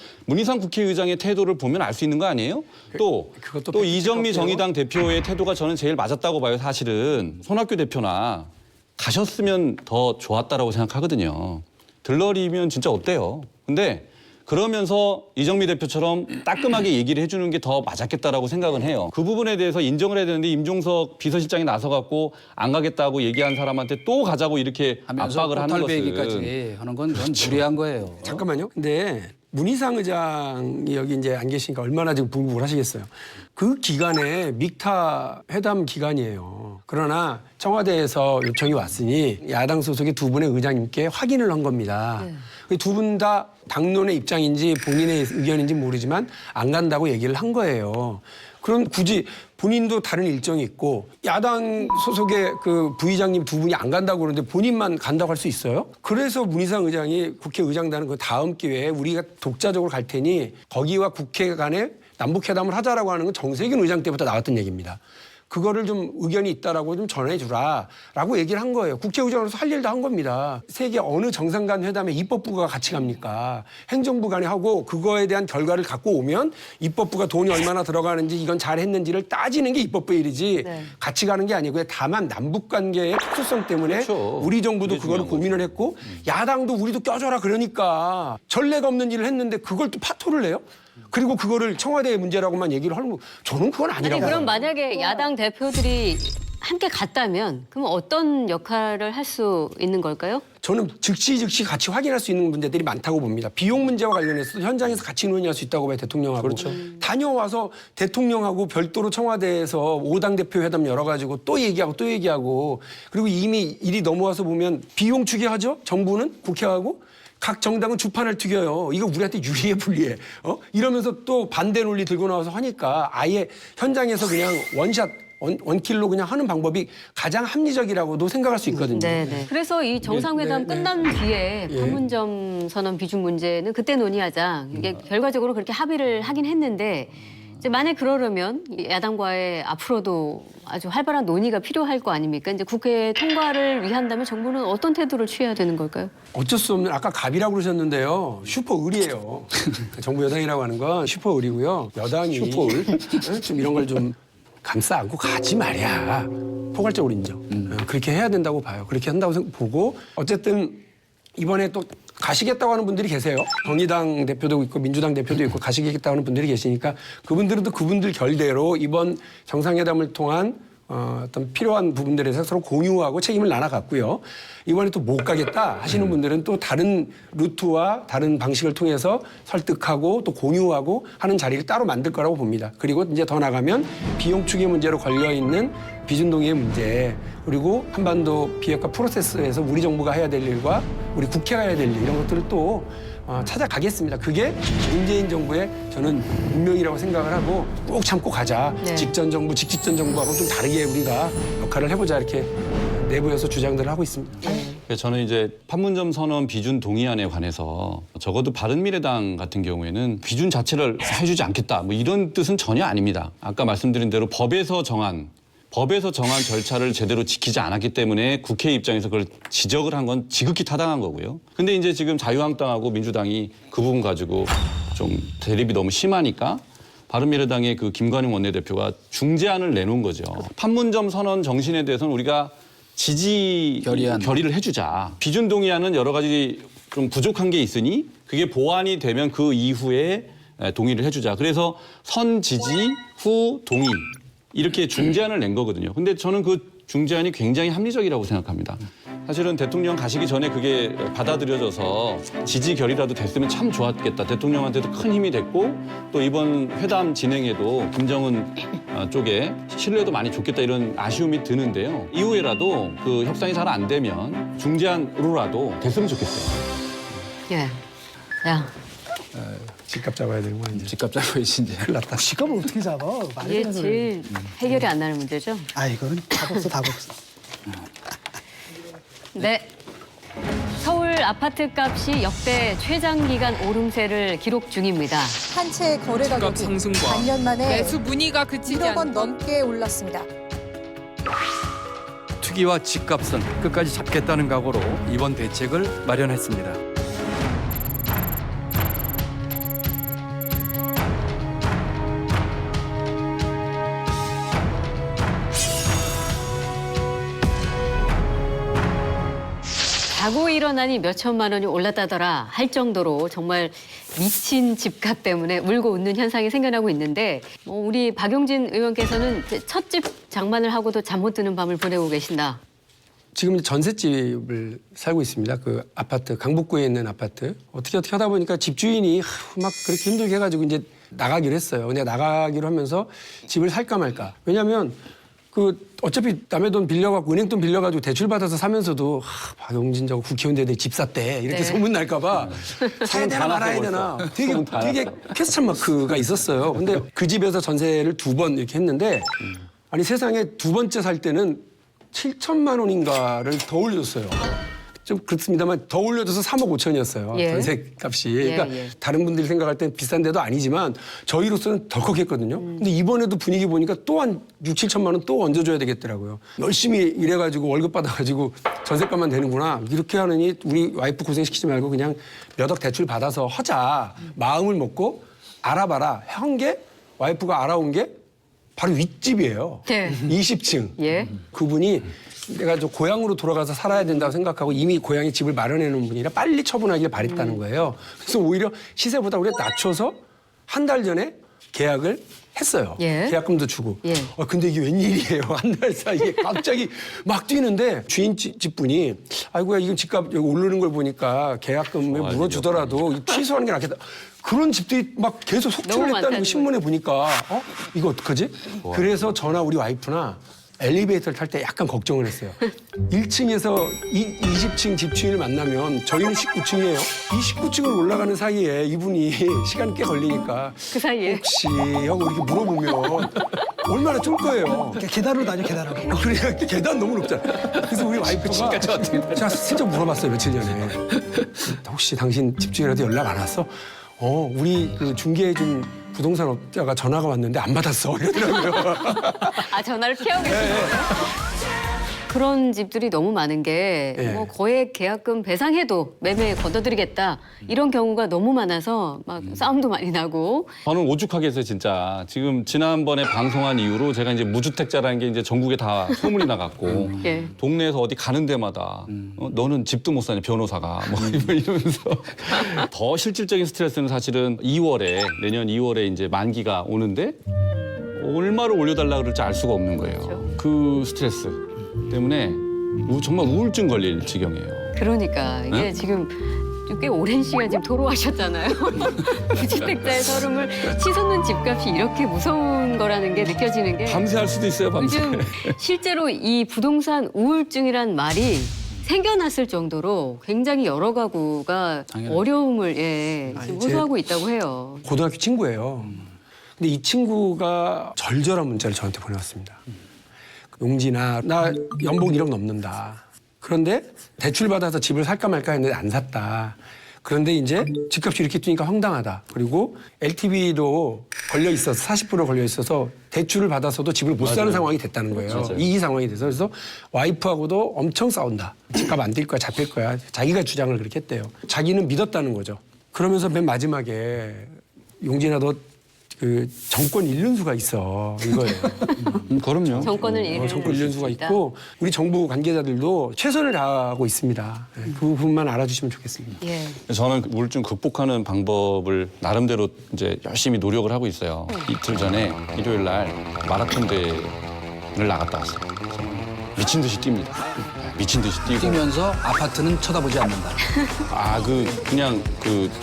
Speaker 2: 국회의장의 태도를 보면 알 수 있는 거 아니에요? 또 이정미 정의당 대표의 태도가 저는 제일 맞았다고 봐요. 사실은 손학규 대표나 가셨으면 더 좋았다라고 생각하거든요. 들러리면 진짜 어때요? 근데 그러면서 이정미 대표처럼 따끔하게 얘기를 해주는 게 더 맞았겠다라고 생각은 해요. 그 부분에 대해서 인정을 해야 되는데 임종석 비서실장이 나서갖고 안 가겠다고 얘기한 사람한테 또 가자고 이렇게 압박을 하는 것은.
Speaker 3: 얘기까지 하는 건 무리한 거예요.
Speaker 7: 잠깐만요. 근데 문희상 의장이 여기 이제 안 계시니까 얼마나 지금 부글부글 하시겠어요. 그 기간에 믹타 회담 기간이에요. 그러나 청와대에서 요청이 왔으니 야당 소속의 두 분의 의장님께 확인을 한 겁니다. 두 분 다 당론의 입장인지 본인의 의견인지 모르지만 안 간다고 얘기를 한 거예요. 그럼 굳이 본인도 다른 일정이 있고 야당 소속의 그 부의장님 두 분이 안 간다고 그러는데 본인만 간다고 할 수 있어요? 그래서 문희상 의장이 국회의장단은 그 다음 기회에 우리가 독자적으로 갈 테니 거기와 국회 간에 남북회담을 하자라고 하는 건 정세균 의장 때부터 나왔던 얘기입니다. 그거를 좀 의견이 있다라고 좀 전해주라라고 얘기를 한 거예요. 국회의장으로서 할 일도 한 겁니다. 세계 어느 정상 간 회담에 입법부가 같이 갑니까? 행정부 간에 하고 그거에 대한 결과를 갖고 오면 입법부가 돈이 얼마나 들어가는지 이건 잘했는지를 따지는 게 입법부 일이지 같이 가는 게 아니고요. 다만 남북관계의 특수성 때문에
Speaker 2: 그렇죠.
Speaker 7: 우리 정부도 그거를 고민을 했고 야당도 우리도 껴줘라 그러니까 전례가 없는 일을 했는데 그걸 또 파토를 내요? 그리고 그거를 청와대의 문제라고만 얘기를 하는 거 저는 그건 아니라고
Speaker 1: 아니
Speaker 7: 봐요.
Speaker 1: 그럼 만약에 야당 대표들이 함께 갔다면 그럼 어떤 역할을 할 수 있는 걸까요?
Speaker 7: 저는 즉시 같이 확인할 수 있는 문제들이 많다고 봅니다. 비용 문제와 관련해서 현장에서 같이 논의할 수 있다고 봐요. 대통령하고.
Speaker 2: 그렇죠.
Speaker 7: 다녀와서 대통령하고 별도로 청와대에서 5당 대표 회담 열어가지고 또 얘기하고 그리고 이미 일이 넘어와서 보면 비용 추계하죠. 정부는 국회하고. 각 정당은 주판을 튀겨요. 이거 우리한테 유리해 불리해. 이러면서 또 반대 논리 들고 나와서 하니까 아예 현장에서 그냥 원샷 원킬로 그냥 하는 방법이 가장 합리적이라고도 생각할 수 있거든요.
Speaker 1: 네네. 그래서 이 정상회담
Speaker 7: 네.
Speaker 1: 끝난 뒤에
Speaker 7: 예.
Speaker 1: 판문점 선언 비중 문제는 그때 논의하자. 이게 결과적으로 그렇게 합의를 하긴 했는데 이제 만약 그러려면 야당과의 앞으로도 아주 활발한 논의가 필요할 거 아닙니까? 이제 국회 통과를 위한다면 정부는 어떤 태도를 취해야 되는 걸까요?
Speaker 7: 어쩔 수 없는 아까 갑이라고 그러셨는데요. 슈퍼을이에요. 정부 여당이라고 하는 건 슈퍼을이고요. 여당이 슈퍼을 좀 이런 걸 좀 감싸 안고 가지 말이야. 포괄적으로 인정. 그렇게 해야 된다고 봐요. 그렇게 한다고 보고 어쨌든 이번에 또 가시겠다고 하는 분들이 계세요. 정의당 대표도 있고 민주당 대표도 있고 가시겠다고 하는 분들이 계시니까 그분들은 또 그분들 결대로 이번 정상회담을 통한 어떤 필요한 부분들에 대해서 서로 공유하고 책임을 나눠갔고요. 이번에 또 못 가겠다 하시는 분들은 또 다른 루트와 다른 방식을 통해서 설득하고 또 공유하고 하는 자리를 따로 만들 거라고 봅니다. 그리고 이제 더 나가면 비용 추계 문제로 걸려있는 비준동의의 문제 그리고 한반도 비핵화 프로세스에서 우리 정부가 해야 될 일과 우리 국회가 해야 될 일 이런 것들을 또 찾아가겠습니다. 그게 문재인 정부의 저는 운명이라고 생각을 하고 꼭 참고 가자.
Speaker 1: 네.
Speaker 7: 직전 정부, 직직전 정부하고 좀 다르게 우리가 역할을 해보자 이렇게 내부에서 주장들을 하고 있습니다.
Speaker 2: 저는 이제 판문점 선언 비준 동의안에 관해서 적어도 바른미래당 같은 경우에는 비준 자체를 해주지 않겠다 뭐 이런 뜻은 전혀 아닙니다. 아까 말씀드린 대로 법에서 정한 절차를 제대로 지키지 않았기 때문에 국회 입장에서 그걸 지적을 한 건 지극히 타당한 거고요. 근데 이제 지금 자유한국당하고 민주당이 그 부분 가지고 좀 대립이 너무 심하니까 바른미래당의 그 김관영 원내대표가 중재안을 내놓은 거죠. 판문점 선언 정신에 대해서는 우리가 지지 결의를 해주자. 비준 동의안은 여러 가지 좀 부족한 게 있으니 그게 보완이 되면 그 이후에 동의를 해주자. 그래서 선 지지 후 동의. 이렇게 중재안을 낸 거거든요. 근데 저는 그 중재안이 굉장히 합리적이라고 생각합니다. 사실은 대통령 가시기 전에 그게 받아들여져서 지지 결의라도 됐으면 참 좋았겠다. 대통령한테도 큰 힘이 됐고 또 이번 회담 진행에도 김정은 쪽에 신뢰도 많이 줬겠다 이런 아쉬움이 드는데요. 이후에라도 그 협상이 잘 안 되면 중재안으로라도 됐으면 좋겠어요.
Speaker 1: 예. 야.
Speaker 7: 집값 잡아야 되는 거 이제.
Speaker 3: 집값 잡고 이제
Speaker 7: 큰일 났다.
Speaker 5: 시급을 어떻게 잡아? 말이
Speaker 1: 이게
Speaker 5: 되는
Speaker 1: 제일 해결이 안 나는 문제죠?
Speaker 5: 아 이거는 답 없어.
Speaker 1: 네. 서울 서울 아파트 값이 역대 최장 기간 오름세를 기록 중입니다.
Speaker 8: 한 채 거래 가격이 반년 만에
Speaker 9: 매수 문의가 그치지
Speaker 8: 1억 원
Speaker 9: 않고
Speaker 8: 넘게 올랐습니다.
Speaker 10: 투기와 집값은 끝까지 잡겠다는 각오로 이번 대책을 마련했습니다.
Speaker 1: 자고 일어나니 몇 천만 원이 올랐다더라 할 정도로 정말 미친 집값 때문에 울고 웃는 현상이 생겨나고 있는데 우리 박용진 의원께서는 첫 집 장만을 하고도 잠 못 드는 밤을 보내고 계신다.
Speaker 7: 지금 전셋집을 살고 있습니다. 그 아파트, 강북구에 있는 아파트. 어떻게 하다 보니까 집주인이 막 그렇게 힘들게 해가지고 이제 나가기로 했어요. 근데 나가기로 하면서 집을 살까 말까. 왜냐하면 어차피 남의 돈 빌려갖고 은행 돈 빌려가지고 대출 받아서 사면서도 박용진 저거 국회의원 되는데 집 샀대 이렇게
Speaker 1: 네.
Speaker 7: 소문 날까봐 사야 되나 말아야 되나 되게 퀘스천 마크가 있었어요. 근데 그 집에서 전세를 2번 이렇게 했는데 아니 세상에 2번째 살 때는 7천만 원인가를 더 올렸어요. 좀 그렇습니다만 더 올려줘서 3억 5천이었어요.
Speaker 1: 예.
Speaker 7: 전세값이.
Speaker 1: 예,
Speaker 7: 그러니까
Speaker 1: 예.
Speaker 7: 다른 분들이 생각할 땐 비싼 데도 아니지만 저희로서는 덜컥했거든요. 근데 이번에도 분위기 보니까 또 한 6, 7천만 원 또 얹어줘야 되겠더라고요. 열심히 일해가지고 월급 받아가지고 전세값만 되는구나. 이렇게 하느니 우리 와이프 고생시키지 말고 그냥 몇 억 대출 받아서 하자. 마음을 먹고 알아봐라. 한 게 와이프가 알아온 게 바로 윗집이에요.
Speaker 1: 네.
Speaker 7: 20층.
Speaker 1: 예.
Speaker 7: 그분이 내가 저 고향으로 돌아가서 살아야 된다고 생각하고 이미 고향에 집을 마련해 놓은 분이라 빨리 처분하길 바랬다는 거예요. 그래서 오히려 시세보다 우리가 낮춰서 한 달 전에 계약을 했어요.
Speaker 1: 예.
Speaker 7: 계약금도 주고.
Speaker 1: 예.
Speaker 7: 근데 이게 웬일이에요. 한 달 사이에 갑자기 막 뛰는데 주인 집분이 아이고야 이건 집값 여기 오르는 걸 보니까 계약금을 물어주더라도 취소하는 게 낫겠다. 그런 집들이 막 계속
Speaker 1: 너무
Speaker 7: 속출을 했다는
Speaker 1: 많다는
Speaker 7: 거 신문에 보니까 이거 어떡하지? 그래서 저나 우리 와이프나 엘리베이터를 탈 때 약간 걱정을 했어요. 1층에서 20층 집주인을 만나면 저희는 19층이에요. 이 19층을 올라가는 사이에 이분이 시간이 꽤 걸리니까
Speaker 1: 그 사이에
Speaker 7: 혹시 하고 이렇게 물어보면 얼마나 쫄 거예요.
Speaker 5: 계단으로 다녀 계단으로.
Speaker 7: 그래 계단 너무 높잖아. 그래서 우리 와이프가 제가 슬쩍 물어봤어요 며칠 전에. 혹시 당신 집주인한테 연락 안 왔어? 우리 그 중개해준 부동산 업자가 전화가 왔는데 안 받았어 이러더라고요.
Speaker 1: 전화를 피하고 계시네요. 그런 집들이 너무 많은 게
Speaker 7: 예.
Speaker 1: 거액 계약금 배상해도 매매에 걷어들이겠다 이런 경우가 너무 많아서 막 싸움도 많이 나고.
Speaker 2: 저는 오죽하게 해서 진짜 지금 지난번에 방송한 이후로 제가 이제 무주택자라는 게 이제 전국에 다 소문이 나갔고
Speaker 1: 예.
Speaker 2: 동네에서 어디 가는 데마다 너는 집도 못 사냐 변호사가 뭐 이러면서 더 실질적인 스트레스는 사실은 내년 2월에 이제 만기가 오는데 얼마를 올려달라 그럴지 알 수가 없는 거예요.
Speaker 1: 그렇죠.
Speaker 2: 그 스트레스 때문에 정말 우울증 걸릴 지경이에요.
Speaker 1: 그러니까 이게
Speaker 2: 네?
Speaker 1: 지금 꽤 오랜 시간 지금 토로하셨잖아요. 무주택자의 서름을 치솟는 집값이 이렇게 무서운 거라는 게 느껴지는 게
Speaker 2: 밤새 할 수도 있어요, 밤새.
Speaker 1: 요즘 실제로 이 부동산 우울증이란 말이 생겨났을 정도로 굉장히 여러 가구가
Speaker 3: 당연하죠.
Speaker 1: 어려움을 지금
Speaker 7: 제-
Speaker 1: 호소하고 있다고 해요.
Speaker 7: 고등학교 친구예요. 근데 이 친구가 절절한 문자를 저한테 보내왔습니다. 용진아, 나 연봉 1억 넘는다. 그런데 대출 받아서 집을 살까 말까 했는데 안 샀다. 그런데 이제 집값이 이렇게 뛰니까 황당하다. 그리고 LTV도 걸려 있어서 40% 걸려 있어서 대출을 받아서도 집을 못 사는 상황이 됐다는 거예요.
Speaker 2: 맞아요.
Speaker 7: 이 상황이 돼서 그래서 와이프하고도 엄청 싸운다. 집값 안 뛸 거야, 잡힐 거야. 자기가 주장을 그렇게 했대요. 자기는 믿었다는 거죠. 그러면서 맨 마지막에 용진아 너 그 정권 잃는 수가 있어 이거예요.
Speaker 2: 그럼요.
Speaker 1: 정권을 잃는
Speaker 7: 정권 잃는 수가
Speaker 1: 있다.
Speaker 7: 있고 우리 정부 관계자들도 최선을 다하고 있습니다. 그 부분만 알아주시면 좋겠습니다.
Speaker 1: 예.
Speaker 2: 저는 우울증 극복하는 방법을 나름대로 이제 열심히 노력을 하고 있어요. 이틀 전에 일요일 날 마라톤 대회를 나갔다 왔어요. 그래서 미친 듯이 뜁니다. 미친 듯이 뛰고.
Speaker 3: 뛰면서 아파트는 쳐다보지 않는다.
Speaker 2: 그냥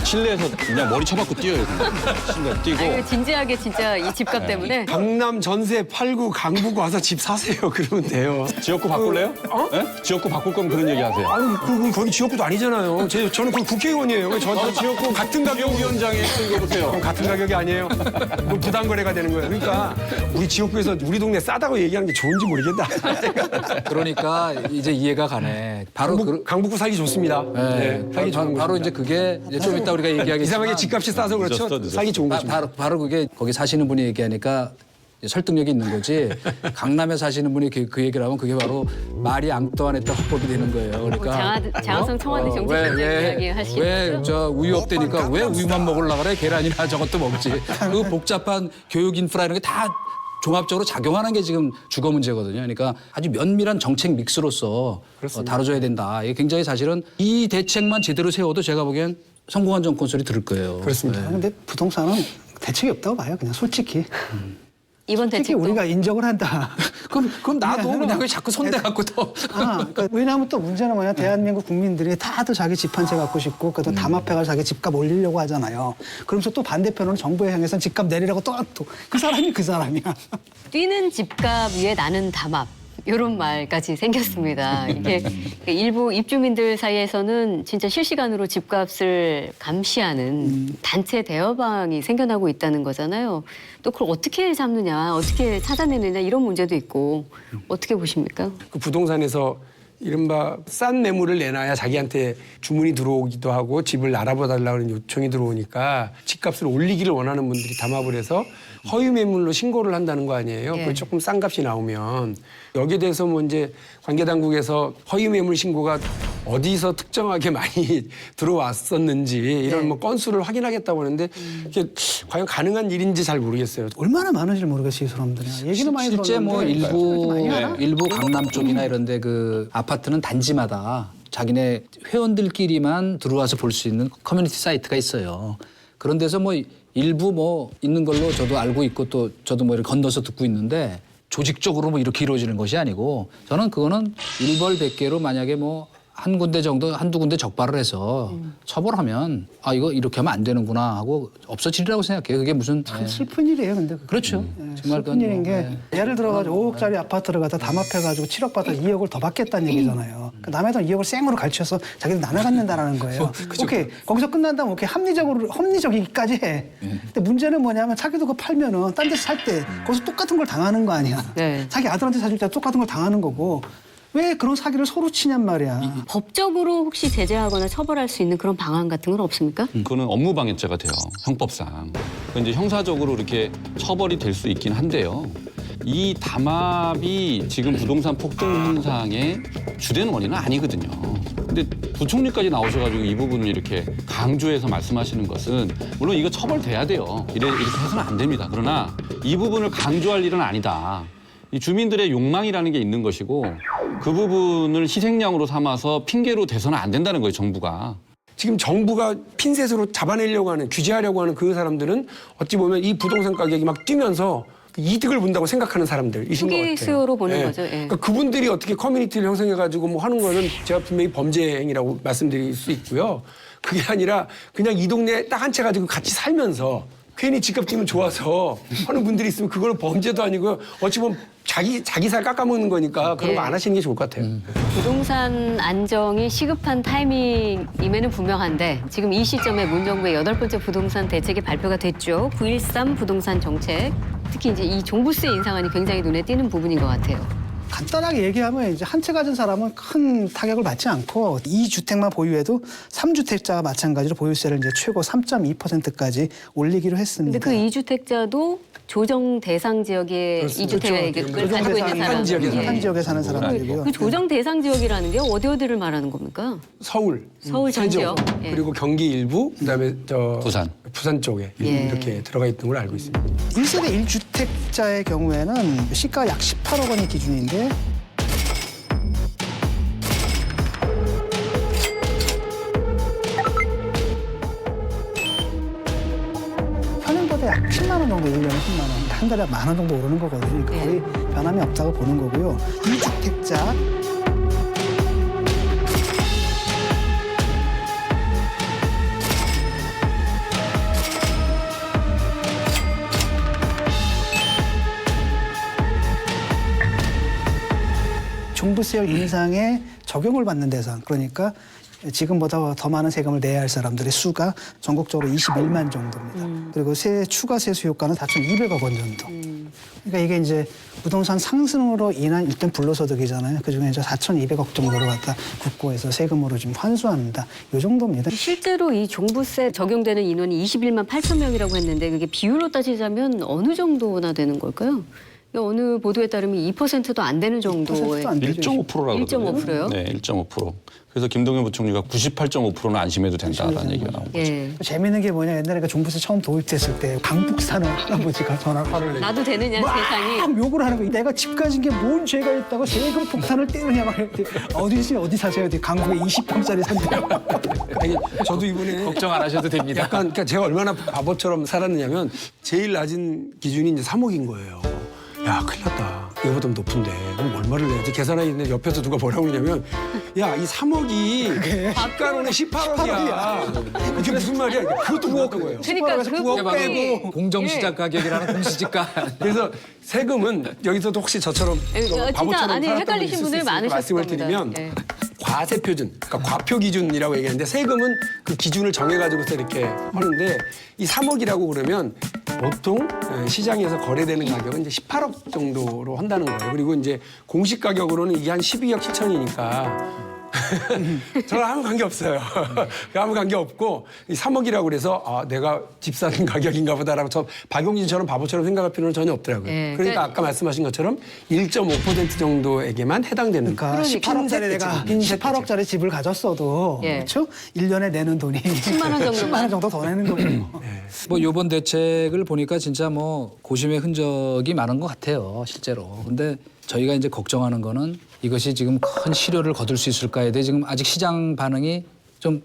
Speaker 2: 실내에서 그냥 머리 쳐박고 뛰어요. 그냥. 실내 뛰고.
Speaker 1: 아유, 진지하게 진짜 이 집값 때문에
Speaker 7: 강남 전세 팔고 강북 와서 집 사세요. 그러면 돼요.
Speaker 2: 지역구 바꿀래요? 네? 지역구 바꿀 거면 그런 얘기 하세요.
Speaker 7: 아니 그건 거기 지역구도 아니잖아요. 저는 거기 국회의원이에요. 왜 저한테 지역구 같은 가격
Speaker 2: 위원장에 쓴거 보세요.
Speaker 7: 그럼 같은 가격이 아니에요. 뭐 부당 거래가 되는 거예요. 그러니까 우리 지역구에서 우리 동네 싸다고 얘기하는 게 좋은지 모르겠다.
Speaker 3: 그러니까 이제 이해가 가네. 바로
Speaker 7: 강북구 살기 좋습니다.
Speaker 3: 네,
Speaker 7: 살기 좋은
Speaker 3: 바로
Speaker 7: 곳입니다.
Speaker 3: 이제 그게 이제 좀 이따 우리가 얘기하겠지만
Speaker 7: 이상하게 집값이 싸서 그렇죠.
Speaker 2: 늦었어.
Speaker 7: 살기 좋은 곳입니다.
Speaker 3: 바로 그게 거기 사시는 분이 얘기하니까 설득력이 있는 거지. 강남에 사시는 분이 그 얘기를 하면 그게 바로 마리 앙뚜아네트 헌법이 되는 거예요. 그러니까
Speaker 1: 장하성 청와대 정책관장 이야기 하시겠죠?
Speaker 3: 왜저 우유 없대니까 왜 우유만 먹으려고 그래? 계란이나 저것도 먹지. 그 복잡한 교육 인프라 이런 게 다 종합적으로 작용하는 게 지금 주거 문제거든요. 그러니까 아주 면밀한 정책 믹스로서 다뤄줘야 된다. 이게 굉장히 사실은 이 대책만 제대로 세워도 제가 보기엔 성공한 정권 소리 들을 거예요.
Speaker 7: 그렇습니다.
Speaker 5: 근데 부동산은 대책이 없다고 봐요. 그냥 솔직히.
Speaker 1: 이번
Speaker 5: 솔직히
Speaker 1: 대책도
Speaker 5: 우리가 인정을 한다.
Speaker 3: 그럼 나도 그냥 왜 자꾸 손대갖고 또.
Speaker 5: 그러니까 왜냐하면 또 문제는 뭐냐. 대한민국 국민들이 다들 자기 집 한 채 갖고 싶고 그래도 담합해가 자기 집값 올리려고 하잖아요. 그러면서 또 반대편으로는 정부에 향해서 집값 내리라고 또 그 사람이 그 사람이야.
Speaker 1: 뛰는 집값 위에 나는 담합. 이런 말까지 생겼습니다. 이게 일부 입주민들 사이에서는 진짜 실시간으로 집값을 감시하는 단체 대여방이 생겨나고 있다는 거잖아요. 또 그걸 어떻게 잡느냐, 어떻게 찾아내느냐 이런 문제도 있고 어떻게 보십니까?
Speaker 7: 그 부동산에서 이른바 싼 매물을 내놔야 자기한테 주문이 들어오기도 하고 집을 알아봐달라는 요청이 들어오니까 집값을 올리기를 원하는 분들이 담합을 해서 허위 매물로 신고를 한다는 거 아니에요.
Speaker 1: 예.
Speaker 7: 그게 조금 싼 값이 나오면 여기에 대해서 뭐 이제 관계 당국에서 허위 매물 신고가 어디서 특정하게 많이 들어왔었는지 이런 뭐 건수를 확인하겠다고 하는데 이게 과연 가능한 일인지 잘 모르겠어요.
Speaker 5: 얼마나 많은지 모르겠어요, 이 사람들이. 얘기는 많이
Speaker 3: 실제 뭐
Speaker 5: 들었는데
Speaker 3: 일부 강남 쪽이나 이런데 그 아파트는 단지마다 자기네 회원들끼리만 들어와서 볼 수 있는 커뮤니티 사이트가 있어요. 그런 데서 뭐 일부 뭐 있는 걸로 저도 알고 있고 또 저도 뭐 이렇게 건너서 듣고 있는데 조직적으로 뭐 이렇게 이루어지는 것이 아니고 저는 그거는 일벌백계로 만약에 뭐 한 군데 정도 한두 군데 적발을 해서 처벌하면 아 이거 이렇게 하면 안 되는구나 하고 없어지리라고 생각해요. 그게 무슨
Speaker 5: 참 슬픈 일이에요, 근데. 그게.
Speaker 3: 그렇죠. 정말
Speaker 5: 슬픈 일인 게
Speaker 3: 네.
Speaker 5: 예를 들어가지고 5억짜리 아파트를 갖다 담합해가지고 7억 받아 2억을 더 받겠다는 얘기잖아요. 그러니까 남의 돈 2억을 생으로 갈취해서 자기들 나눠 갖는다라는 거예요. 오케이 거기서 끝난다면 오케이 합리적이기까지 해. 근데 문제는 뭐냐면 자기도 그거 팔면은 딴 데서 살 때 거기서 똑같은 걸 당하는 거 아니야.
Speaker 1: 네.
Speaker 5: 자기 아들한테 사줄 때 똑같은 걸 당하는 거고 왜 그런 사기를 서로 치냔 말이야.
Speaker 1: 법적으로 혹시 제재하거나 처벌할 수 있는 그런 방안 같은 건 없습니까?
Speaker 2: 그거는 업무방해죄가 돼요. 형법상. 이제 형사적으로 이렇게 처벌이 될 수 있긴 한데요. 이 담합이 지금 부동산 폭등 현상의 주된 원인은 아니거든요. 근데 부총리까지 나오셔가지고 이 부분을 이렇게 강조해서 말씀하시는 것은 물론 이거 처벌돼야 돼요. 이렇게 해서는 안 됩니다. 그러나 이 부분을 강조할 일은 아니다. 이 주민들의 욕망이라는 게 있는 것이고 그 부분을 희생양으로 삼아서 핑계로 대서는 안 된다는 거예요, 정부가.
Speaker 7: 지금 정부가 핀셋으로 잡아내려고 하는 규제하려고 하는 그 사람들은 어찌 보면 이 부동산 가격이 막 뛰면서 이득을 본다고 생각하는 사람들이신 것 같아요.
Speaker 1: 투기 수요로 보는 거죠. 예.
Speaker 7: 그러니까 그분들이 어떻게 커뮤니티를 형성해가지고 뭐 하는 거는 제가 분명히 범죄 행위라고 말씀드릴 수 있고요. 그게 아니라 그냥 이 동네에 딱 한 채 가지고 같이 살면서 괜히 집값 뛰면 좋아서 하는 분들이 있으면 그거는 범죄도 아니고요. 어찌 보면 자기 살 깎아먹는 거니까 그런 거 안 하시는 게 좋을 것 같아요.
Speaker 1: 부동산 안정이 시급한 타이밍임에는 분명한데 지금 이 시점에 문 정부의 8번째 부동산 대책이 발표가 됐죠. 9.13 부동산 정책. 특히 이제 이 종부세 인상안이 굉장히 눈에 띄는 부분인 것 같아요.
Speaker 5: 간단하게 얘기하면 이제 한 채 가진 사람은 큰 타격을 받지 않고 2주택만 보유해도 3주택자가 마찬가지로 보유세를 이제 최고 3.2%까지 올리기로 했습니다.
Speaker 1: 근데 그 2주택자도 조정 대상 지역의
Speaker 7: 그렇습니다.
Speaker 1: 2주택을
Speaker 7: 그렇죠.
Speaker 1: 가지고 있는
Speaker 7: 한
Speaker 1: 사람.
Speaker 7: 지역에 사는
Speaker 5: 한 지역에 사는 사람들이고요.
Speaker 1: 그 조정 대상 지역이라는 게 어디를 말하는 겁니까?
Speaker 7: 서울,
Speaker 1: 서울 전
Speaker 7: 세종,
Speaker 1: 지역. 예.
Speaker 7: 그리고 경기 일부, 그다음에 부산 쪽에
Speaker 1: 예.
Speaker 7: 이렇게 들어가 있던 걸로 알고 있습니다.
Speaker 5: 1세대 1주택자의 경우에는 시가가 약 18억 원이 기준인데 현행보다 약 10만 원 정도 1년에 10만 원. 한 달에 10,000원 정도 오르는 거거든요. 그러니까 거의 변함이 없다고 보는 거고요. 2주택자 종부세 인상에 적용을 받는 대상, 그러니까 지금보다 더 많은 세금을 내야 할 사람들의 수가 전국적으로 21만 정도입니다. 그리고 추가 세수 효과는 4,200억 원 정도. 그러니까 이게 이제 부동산 상승으로 인한 일단 불로소득이잖아요. 그중에 이제 4,200억 정도를 갖다 국고에서 세금으로 좀 환수한다. 이 정도입니다.
Speaker 1: 실제로 이 종부세 적용되는 인원이 21만 8천 명이라고 했는데 그게 비율로 따지자면 어느 정도나 되는 걸까요? 어느 보도에 따르면 2%도 안 되는 정도의
Speaker 5: 2%도 안 되죠.
Speaker 2: 1.5%라고
Speaker 1: 1.5% 요?
Speaker 2: 네, 1.5%. 그래서 김동연 부총리가 98.5%는 안심해도 된다라는 얘기가 나온 거죠.
Speaker 1: 예.
Speaker 5: 재미있는 게 뭐냐, 옛날에 그 종부세 처음 도입됐을 때 강북 사는 할아버지가 전화를 내고
Speaker 1: 나도 되느냐 세상이.
Speaker 5: 막 욕을 하는 거예요. 내가 집 가진 게 뭔 죄가 있다고 세금 폭탄을 때리냐 말했더니 어디 사세요? 강북에 20평짜리 산대요.
Speaker 7: 아니, 저도 이번에
Speaker 10: 걱정 안 하셔도 됩니다.
Speaker 7: 약간 그러니까 제가 얼마나 바보처럼 살았느냐면 제일 낮은 기준이 이제 3억인 거예요. 야, 큰일 났다. 이거보다 높은데 그럼 얼마를 내야지? 계산하는데 옆에서 누가 뭐라고 그러냐면 야, 이 3억이 시가로는 18억이야. 이게 무슨 말이야? 그것도 무엇인 거예요.
Speaker 1: 그러니까 그 부분이
Speaker 10: 공정시장 가격이라는 공시지가.
Speaker 7: 그래서 세금은 여기서도 혹시 저처럼
Speaker 1: 진짜
Speaker 7: 바보처럼
Speaker 1: 아니
Speaker 7: 살았던
Speaker 1: 헷갈리신
Speaker 7: 분이 있을 수
Speaker 1: 분들이
Speaker 7: 있으니까
Speaker 1: 많으셨을
Speaker 7: 말씀을
Speaker 1: 겁니다.
Speaker 7: 드리면
Speaker 1: 예.
Speaker 7: 과세 표준, 그러니까 과표 기준이라고 얘기하는데 세금은 그 기준을 정해가지고서 이렇게 하는데 이 3억이라고 그러면 보통 시장에서 거래되는 가격은 이제 18억 정도로 한다는 거예요. 그리고 이제 공시 가격으로는 이게 한 12억 7천이니까 저는 아무 관계 없어요. 아무 관계 없고 이 3억이라고 그래서 아, 내가 집 사는 가격인가 보다라고 저 박용진처럼 바보처럼 생각할 필요는 전혀 없더라고요.
Speaker 1: 네,
Speaker 7: 그러니까 아까 말씀하신 것처럼 1.5% 정도에게만 해당되는
Speaker 5: 그러니까 18억짜리 내가 18억짜리 집을 가졌어도
Speaker 1: 예.
Speaker 5: 그렇죠? 1년에 내는 돈이
Speaker 1: 10만 원 정도만.
Speaker 5: 10만 원 정도 더 내는 돈이에요.
Speaker 3: 뭐 이번 대책을 보니까 진짜 뭐 고심의 흔적이 많은 것 같아요, 실제로. 근데 저희가 이제 걱정하는 거는 이것이 지금 큰 실효를 거둘 수 있을까에 대해 지금 아직 시장 반응이 좀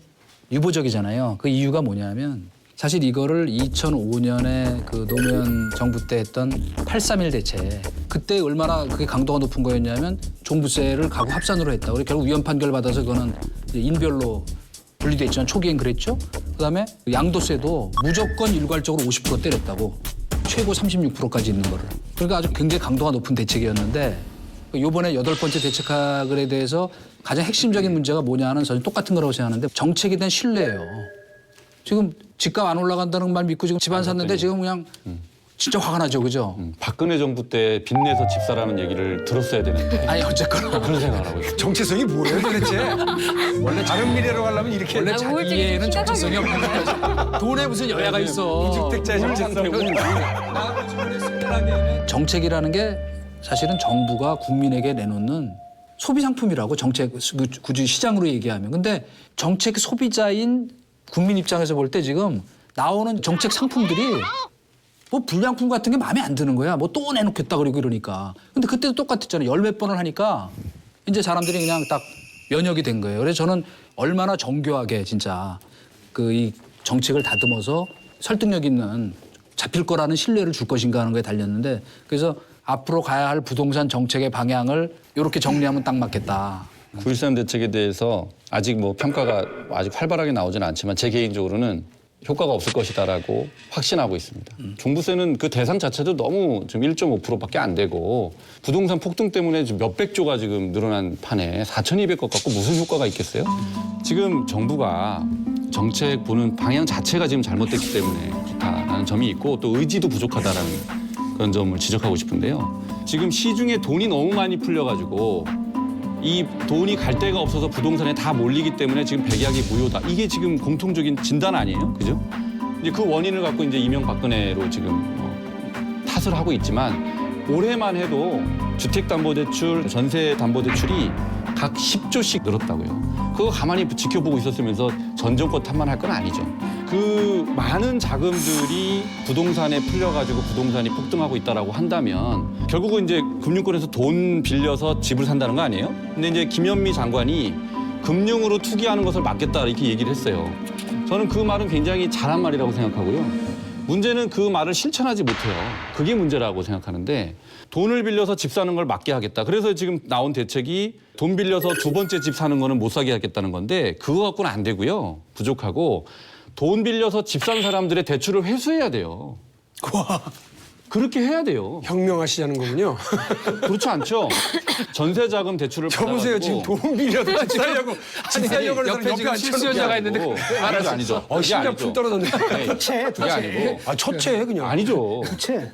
Speaker 3: 유보적이잖아요. 그 이유가 뭐냐면 사실 이거를 2005년에 그 노무현 정부 때 했던 8.3.1 대책 그때 얼마나 그게 강도가 높은 거였냐면 종부세를 가구 합산으로 했다. 그리고 결국 위헌 판결 받아서 그거는 이제 인별로 분리돼 있지만 초기엔 그랬죠. 그다음에 양도세도 무조건 일괄적으로 50% 때렸다고. 최고 36%까지 있는 거를. 그러니까 아주 굉장히 강도가 높은 대책이었는데 이번에 8번째 대책학에 대해서 가장 핵심적인 문제가 뭐냐 하는 저는 똑같은 거라고 생각하는데 정책에 대한 신뢰예요. 지금 집값 안 올라간다는 말 믿고 지금 집 안 샀는데 지금 그냥 진짜 화가 나죠, 그죠?
Speaker 2: 박근혜 정부 때 빚내서 집 사라는 얘기를 들었어야 되는데
Speaker 3: 아니 어쨌거나
Speaker 2: 그런 생각을 하고 있어요.
Speaker 7: 정체성이 뭐예요 도대체? 원래 다른 미래로 가려면 이렇게
Speaker 3: 원래
Speaker 1: 우울증이 좀
Speaker 3: 자기에는 정체성이
Speaker 1: 심각하게
Speaker 3: 없는 거지. 돈에 무슨 여야가 있어.
Speaker 7: 무주택자의 정체성.
Speaker 3: 정책이라는 게 사실은 정부가 국민에게 내놓는 소비 상품이라고 정책 굳이 시장으로 얘기하면. 근데 정책 소비자인 국민 입장에서 볼 때 지금 나오는 정책 상품들이 뭐 불량품 같은 게 마음에 안 드는 거야. 뭐 또 내놓겠다 그러고 이러니까. 근데 그때도 똑같았잖아요. 10몇 번을 하니까 이제 사람들이 그냥 딱 면역이 된 거예요. 그래서 저는 얼마나 정교하게 진짜 그 이 정책을 다듬어서 설득력 있는 잡힐 거라는 신뢰를 줄 것인가 하는 거에 달렸는데 그래서 앞으로 가야 할 부동산 정책의 방향을 이렇게 정리하면 딱 맞겠다.
Speaker 2: 9.13 대책에 대해서 아직 뭐 평가가 아직 활발하게 나오지는 않지만 제 개인적으로는 효과가 없을 것이다라고 확신하고 있습니다. 종부세는 그 대상 자체도 너무 지금 1.5%밖에 안 되고 부동산 폭등 때문에 지금 몇백 조가 지금 늘어난 판에 4,200억 갖고 무슨 효과가 있겠어요? 지금 정부가 정책 보는 방향 자체가 지금 잘못됐기 때문에 그렇다라는 점이 있고 또 의지도 부족하다라는 그런 점을 지적하고 싶은데요. 지금 시중에 돈이 너무 많이 풀려가지고 이 돈이 갈 데가 없어서 부동산에 다 몰리기 때문에 지금 백약이 무효다. 이게 지금 공통적인 진단 아니에요? 그죠? 이제 그 원인을 갖고 이제 이명박근혜로 지금 탓을 하고 있지만 올해만 해도 주택담보대출, 전세담보대출이 각 10조씩 늘었다고요. 그거 가만히 지켜보고 있었으면서 전 정권 탓만 할 건 아니죠. 그 많은 자금들이 부동산에 풀려가지고 부동산이 폭등하고 있다라고 한다면 결국은 이제 금융권에서 돈 빌려서 집을 산다는 거 아니에요? 근데 이제 김현미 장관이 금융으로 투기하는 것을 막겠다 이렇게 얘기를 했어요. 저는 그 말은 굉장히 잘한 말이라고 생각하고요. 문제는 그 말을 실천하지 못해요. 그게 문제라고 생각하는데 돈을 빌려서 집 사는 걸 막게 하겠다. 그래서 지금 나온 대책이 돈 빌려서 두 번째 집 사는 거는 못 사게 하겠다는 건데 그거 갖고는 안 되고요. 부족하고 돈 빌려서 집 산 사람들의 대출을 회수해야 돼요. 그렇게 해야 돼요.
Speaker 7: 혁명하시자는 거군요.
Speaker 2: 그렇지 않죠. 전세자금 대출을
Speaker 7: 저보세요. 지금
Speaker 2: 받아가지고
Speaker 7: 돈 빌려서 집사려고 하는
Speaker 10: 옆에
Speaker 7: 사람
Speaker 10: 지금
Speaker 7: 옆에
Speaker 10: 실수요자가 있는데
Speaker 2: 그게 아니죠. 그게
Speaker 7: 심장
Speaker 2: 아니죠.
Speaker 7: 풀 떨어졌네.
Speaker 2: 그게 아니고
Speaker 7: 아, 첫째 그냥.
Speaker 2: 아니죠.
Speaker 5: 채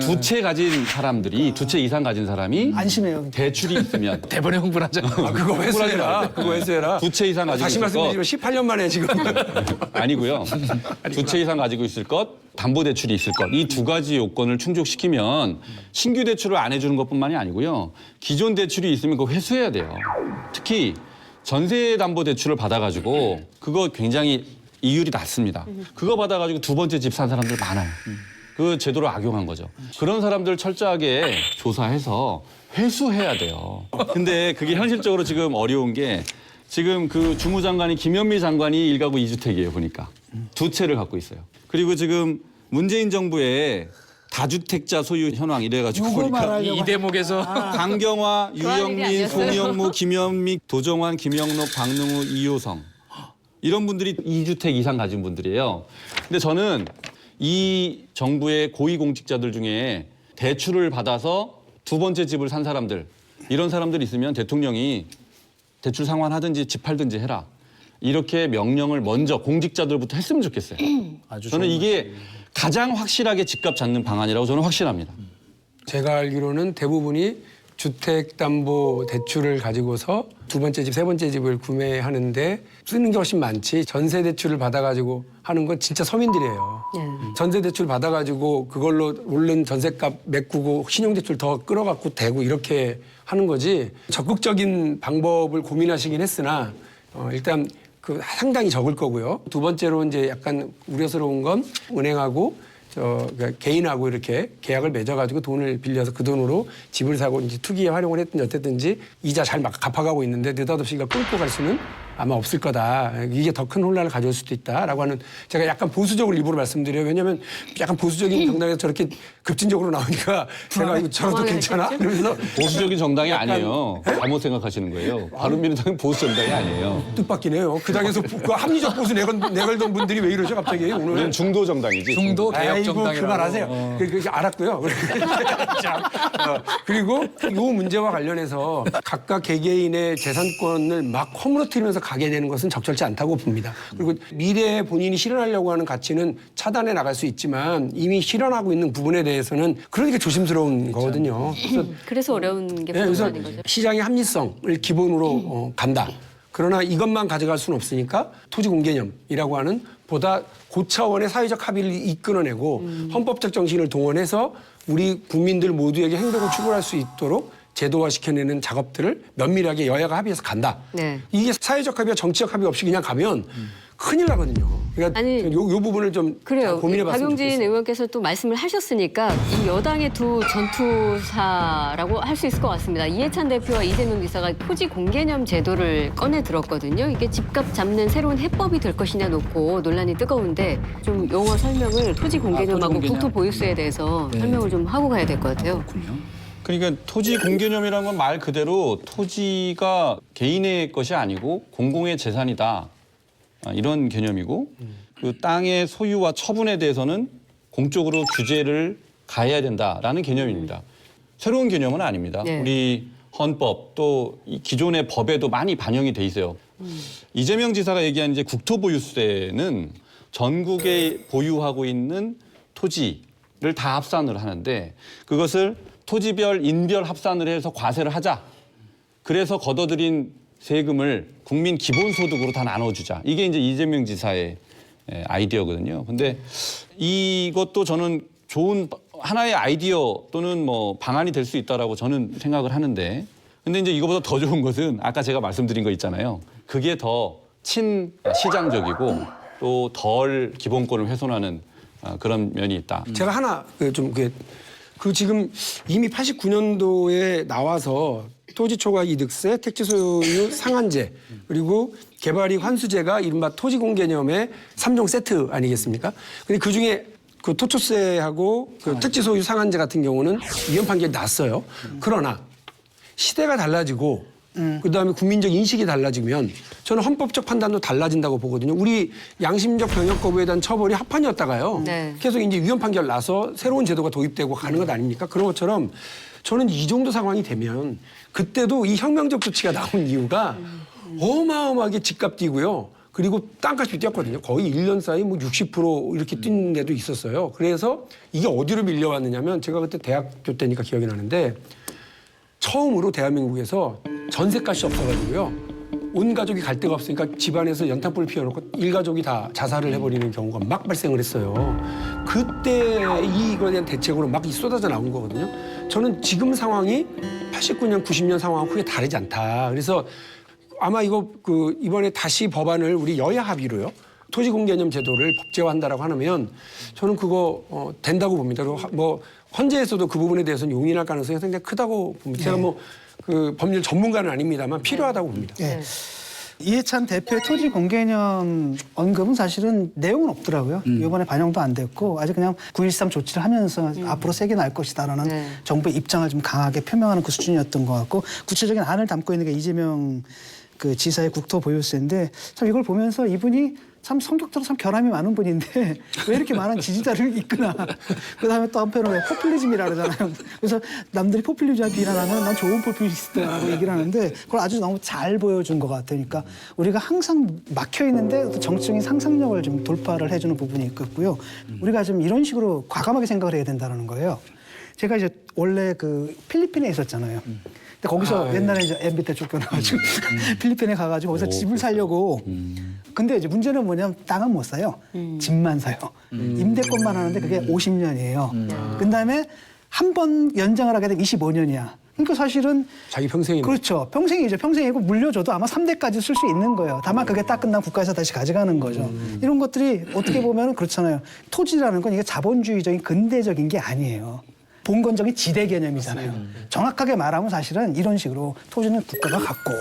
Speaker 2: 두 채 가진 사람들이 두 채 이상 가진 사람이
Speaker 5: 안심해요.
Speaker 2: 대출이 있으면
Speaker 10: 대본에 홍보하자.
Speaker 7: 아, 그거 회수해라. 그거 회수해라.
Speaker 2: 두 채 이상 가지고
Speaker 7: 다시
Speaker 2: 있을 것
Speaker 7: 말씀드리지만 18년 만에 지금.
Speaker 2: 아니고요. 두 채 이상 가지고 있을 것, 담보 대출이 있을 것. 이 두 가지 요건을 충족시키면 신규 대출을 안 해주는 것뿐만이 아니고요. 기존 대출이 있으면 그거 회수해야 돼요. 특히 전세 담보 대출을 받아가지고 그거 굉장히 이율이 낮습니다. 그거 받아가지고 두 번째 집 산 사람들 많아요. 그 제도를 악용한 거죠. 그런 사람들 철저하게 조사해서 회수해야 돼요. 근데 그게 현실적으로 지금 어려운 게 지금 그 주무장관이 김현미 장관이 1가구 2주택이에요, 보니까. 두 채를 갖고 있어요. 그리고 지금 문재인 정부의 다주택자 소유 현황 이래가지고 보니까
Speaker 10: 이 대목에서
Speaker 2: 강경화,
Speaker 1: 일이
Speaker 2: 유영민,
Speaker 1: 아니었어요.
Speaker 2: 송영무, 김현미, 도정환, 김영록, 박능우, 이효성 이런 분들이 2주택 이상 가진 분들이에요. 근데 저는 이 정부의 고위공직자들 중에 대출을 받아서 두 번째 집을 산 사람들 이런 사람들 있으면 대통령이 대출 상환하든지 집 팔든지 해라. 이렇게 명령을 먼저 공직자들부터 했으면 좋겠어요. 저는 이게 가장 확실하게 집값 잡는 방안이라고 저는 확신합니다.
Speaker 7: 제가 알기로는 대부분이 주택담보대출을 가지고서 두 번째 집, 세 번째 집을 구매하는데 쓰는 게 훨씬 많지 전세대출을 받아가지고 하는 건 진짜 서민들이에요. 전세대출 받아가지고 그걸로 오른 전세값 메꾸고 신용대출 더 끌어갖고 대고 이렇게 하는 거지 적극적인 방법을 고민하시긴 했으나 일단 그 상당히 적을 거고요. 두 번째로 이제 약간 우려스러운 건 은행하고 그러니까 개인하고 이렇게 계약을 맺어가지고 돈을 빌려서 그 돈으로 집을 사고 이제 투기에 활용을 했든지 어쨌든지 이자 잘 막 갚아가고 있는데 느닷없이 이걸 끌고 갈 수는 아마 없을 거다. 이게 더 큰 혼란을 가져올 수도 있다라고 하는 제가 약간 보수적으로 일부러 말씀드려요. 왜냐하면 약간 보수적인 정당에서 저렇게 급진적으로 나오니까 제가 이거 저러도 괜찮아? 이러면서
Speaker 2: 보수적인 정당이 아니에요. 잘못 생각하시는 거예요. 바른미래당은 보수 정당이 아니에요.
Speaker 7: 뜻밖이긴 해요. 그 당에서 그 합리적 보수 내걸던 분들이 왜 이러죠 갑자기 오늘?
Speaker 2: 우리는 중도 정당이지.
Speaker 10: 중도 개혁
Speaker 7: 아이고
Speaker 10: 정당이라고.
Speaker 7: 그만하세요. 그렇게 알았고요. 그리고 이 문제와 관련해서 각각 개개인의 재산권을 막 허물어뜨리면서 가게 되는 것은 적절치 않다고 봅니다. 그리고 미래에 본인이 실현하려고 하는 가치는 차단해 나갈 수 있지만 이미 실현하고 있는 부분에 대해서는 그러니까 조심스러운 거거든요.
Speaker 1: 그래서 어려운 게
Speaker 7: 그래서
Speaker 1: 아닌 거죠.
Speaker 7: 시장의 합리성을 기본으로 간다. 그러나 이것만 가져갈 수는 없으니까 토지 공개념이라고 하는 보다 고차원의 사회적 합의를 이끌어내고 헌법적 정신을 동원해서 우리 국민들 모두에게 행복을 추구할 수 있도록 제도화시켜내는 작업들을 면밀하게 여야가 합의해서 간다.
Speaker 1: 네.
Speaker 7: 이게 사회적 합의와 정치적 합의 없이 그냥 가면 큰일 나거든요. 그러니까
Speaker 1: 아니,
Speaker 7: 요 부분을 좀
Speaker 1: 그래요.
Speaker 7: 고민해봤으면
Speaker 1: 박용진
Speaker 7: 좋겠어요.
Speaker 1: 의원께서 또 말씀을 하셨으니까 이 여당의 두 전투사라고 할 수 있을 것 같습니다. 이해찬 대표와 이재명 지사가 토지 공개념 제도를 꺼내 들었거든요. 이게 집값 잡는 새로운 해법이 될 것이냐 놓고 논란이 뜨거운데 좀 용어 설명을 토지 공개념하고
Speaker 3: 공개념.
Speaker 1: 국토 보유세에 대해서 설명을 좀 하고 가야 될 것 같아요.
Speaker 2: 그러니까 토지 공개념이라는 건 말 그대로 토지가 개인의 것이 아니고 공공의 재산이다. 이런 개념이고 그 땅의 소유와 처분에 대해서는 공적으로 규제를 가해야 된다라는 개념입니다. 새로운 개념은 아닙니다.
Speaker 1: 네.
Speaker 2: 우리 헌법 또 이 기존의 법에도 많이 반영이 돼 있어요. 이재명 지사가 얘기한 이제 국토보유세는 전국에 보유하고 있는 토지를 다 합산을 하는데 그것을 토지별 인별 합산을 해서 과세를 하자. 그래서 걷어들인 세금을 국민 기본소득으로 다 나눠주자. 이게 이제 이재명 지사의 아이디어거든요. 근데 이것도 저는 좋은 하나의 아이디어 또는 뭐 방안이 될 수 있다라고 저는 생각을 하는데 근데 이제 이거보다 더 좋은 것은 아까 제가 말씀드린 거 있잖아요. 그게 더 친시장적이고 또 덜 기본권을 훼손하는 그런 면이 있다.
Speaker 7: 제가 하나 그 지금 이미 89년도에 나와서 토지 초과 이득세, 택지 소유 상한제, 그리고 개발이익 환수제가 이른바 토지 공개념의 3종 세트 아니겠습니까? 근데 그 중에 그 토초세하고 그 택지 소유 상한제 같은 경우는 위헌 판결이 났어요. 그러나 시대가 달라지고 그다음에 국민적 인식이 달라지면 저는 헌법적 판단도 달라진다고 보거든요. 우리 양심적 병역 거부에 대한 처벌이 합판이었다가요.
Speaker 1: 네.
Speaker 7: 계속 이제 위헌 판결 나서 새로운 제도가 도입되고 가는 것 아닙니까? 그런 것처럼 저는 이 정도 상황이 되면 그때도 이 혁명적 조치가 나온 이유가 어마어마하게 집값 뛰고요. 그리고 땅값이 뛰었거든요. 거의 1년 사이 뭐 60% 이렇게 뛴 데도 있었어요. 그래서 이게 어디로 밀려왔느냐면 제가 그때 대학교 때니까 기억이 나는데 처음으로 대한민국에서 전세값이 없어가지고요. 온 가족이 갈 데가 없으니까 집안에서 연탄불을 피워놓고 일가족이 다 자살을 해버리는 경우가 막 발생을 했어요. 그때 이거에 대한 대책으로 막 쏟아져 나온 거거든요. 저는 지금 상황이 89년, 90년 상황하고 크게 다르지 않다. 그래서 아마 이거 이번에 다시 법안을 우리 여야 합의로요. 토지공개념 제도를 법제화한다라고 하면 저는 그거 된다고 봅니다. 그리고 뭐 헌재에서도 그 부분에 대해서는 용인할 가능성이 상당히 크다고 봅니다. 제가 뭐 그 법률 전문가는 아닙니다만 필요하다고 봅니다.
Speaker 5: 예. 이해찬 대표의 토지 공개념 언급은 사실은 내용은 없더라고요. 이번에 반영도 안 됐고 아직 그냥 9.13 조치를 하면서 앞으로 세게 날 것이다라는
Speaker 1: 네.
Speaker 5: 정부의 입장을 좀 강하게 표명하는 그 수준이었던 것 같고 구체적인 안을 담고 있는 게 이재명 그 지사의 국토보유세인데 참 이걸 보면서 이분이 참 성격적으로 참 결함이 많은 분인데 왜 이렇게 많은 지지자를 이끄나. 그다음에 또 한편으로 왜 포퓰리즘이라 그러잖아요. 그래서 남들이 포퓰리즘을 비난하면 난 좋은 포퓰리스트라고 얘기를 하는데 그걸 아주 너무 잘 보여준 것 같으니까 우리가 항상 막혀 있는데 또 정치적인 상상력을 좀 돌파를 해주는 부분이 있겠고요. 우리가 좀 이런 식으로 과감하게 생각을 해야 된다는 거예요. 제가 이제 원래 그 필리핀에 있었잖아요. 근데 거기서 옛날에 이제 MB 때 쫓겨나가지고 필리핀에 가가지고 거기서 집을 사려고. 근데 이제 문제는 뭐냐면 땅은 못 사요. 집만 사요. 임대권만 하는데 그게 50년이에요. 그다음에 한 번 연장을 하게 되면 25년이야. 그러니까 사실은
Speaker 7: 자기 평생이
Speaker 5: 그렇죠. 평생이죠. 평생이고 물려줘도 아마 3대까지 쓸 수 있는 거예요. 다만 그게 딱 끝나면 국가에서 다시 가져가는 거죠. 이런 것들이 어떻게 보면 그렇잖아요. 토지라는 건 이게 자본주의적인 근대적인 게 아니에요. 봉건적인 지대 개념이잖아요. 정확하게 말하면 사실은 이런 식으로 토지는 국가가 갖고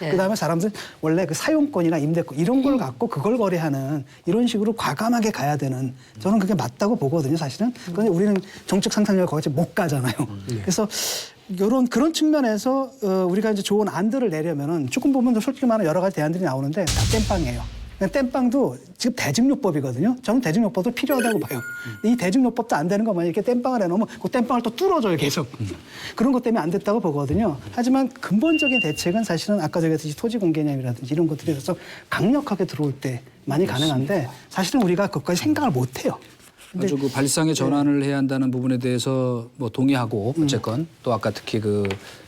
Speaker 1: 네.
Speaker 5: 그다음에 사람들 원래 그 사용권이나 임대권 이런 걸 갖고 그걸 거래하는 이런 식으로 과감하게 가야 되는 저는 그게 맞다고 보거든요. 사실은. 그런데 우리는 정책 상상력을 거기서 못 가잖아요. 그래서 그런 측면에서 우리가 이제 좋은 안들을 내려면은 조금 보면 솔직히 말하면 여러 가지 대안들이 나오는데 다 땜빵이에요. 땜빵도 지금 대증요법이거든요. 저는 대증요법도 필요하다고 봐요. 이 대증요법도 안 되는 거만 이렇게 땜빵을 해놓으면 그 땜빵을 또 뚫어줘요, 계속. 그런 것 때문에 안 됐다고 보거든요. 하지만 근본적인 대책은 사실은 아까 얘기했듯이 토지 공개념이라든지 이런 것들에 대해서 강력하게 들어올 때 많이 가능한데 사실은 우리가 그것까지 생각을 못 해요.
Speaker 3: 아주 그 발상의 전환을 해야 한다는 부분에 대해서 뭐 동의하고 어쨌건 또 아까 특히 그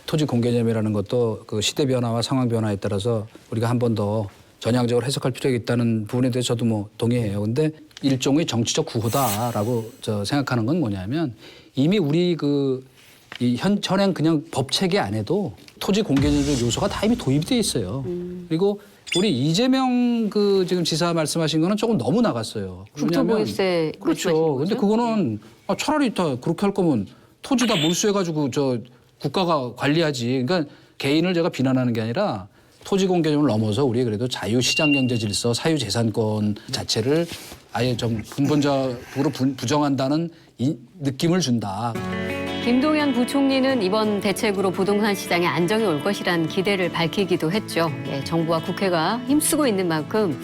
Speaker 3: 토지 공개념이라는 것도 그 시대 변화와 상황 변화에 따라서 우리가 한 번 더 전향적으로 해석할 필요가 있다는 부분에 대해서 저도 뭐 동의해요. 근데 일종의 정치적 구호다라고 저 생각하는 건 뭐냐면 이미 우리 이 현행 그냥 법 체계 안에도 토지 공개념적 요소가 다 이미 도입이 돼 있어요. 그리고 우리 이재명 그 지금 지사 말씀하신 거는 조금 너무 나갔어요.
Speaker 1: 국토보유세
Speaker 3: 그렇죠. 근데 그거는 차라리 다 그렇게 할 거면 토지 다 몰수해가지고 저 국가가 관리하지. 그러니까 개인을 제가 비난하는 게 아니라 토지 공개념을 넘어서 우리 그래도 자유시장 경제 질서, 사유재산권 자체를 아예 좀 근본적으로 부정한다는 느낌을 준다.
Speaker 1: 김동연 부총리는 이번 대책으로 부동산 시장에 안정이 올 것이란 기대를 밝히기도 했죠. 예, 정부와 국회가 힘쓰고 있는 만큼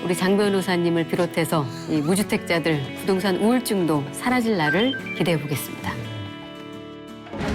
Speaker 1: 우리 장 변호사님을 비롯해서 이 무주택자들 부동산 우울증도 사라질 날을 기대해 보겠습니다.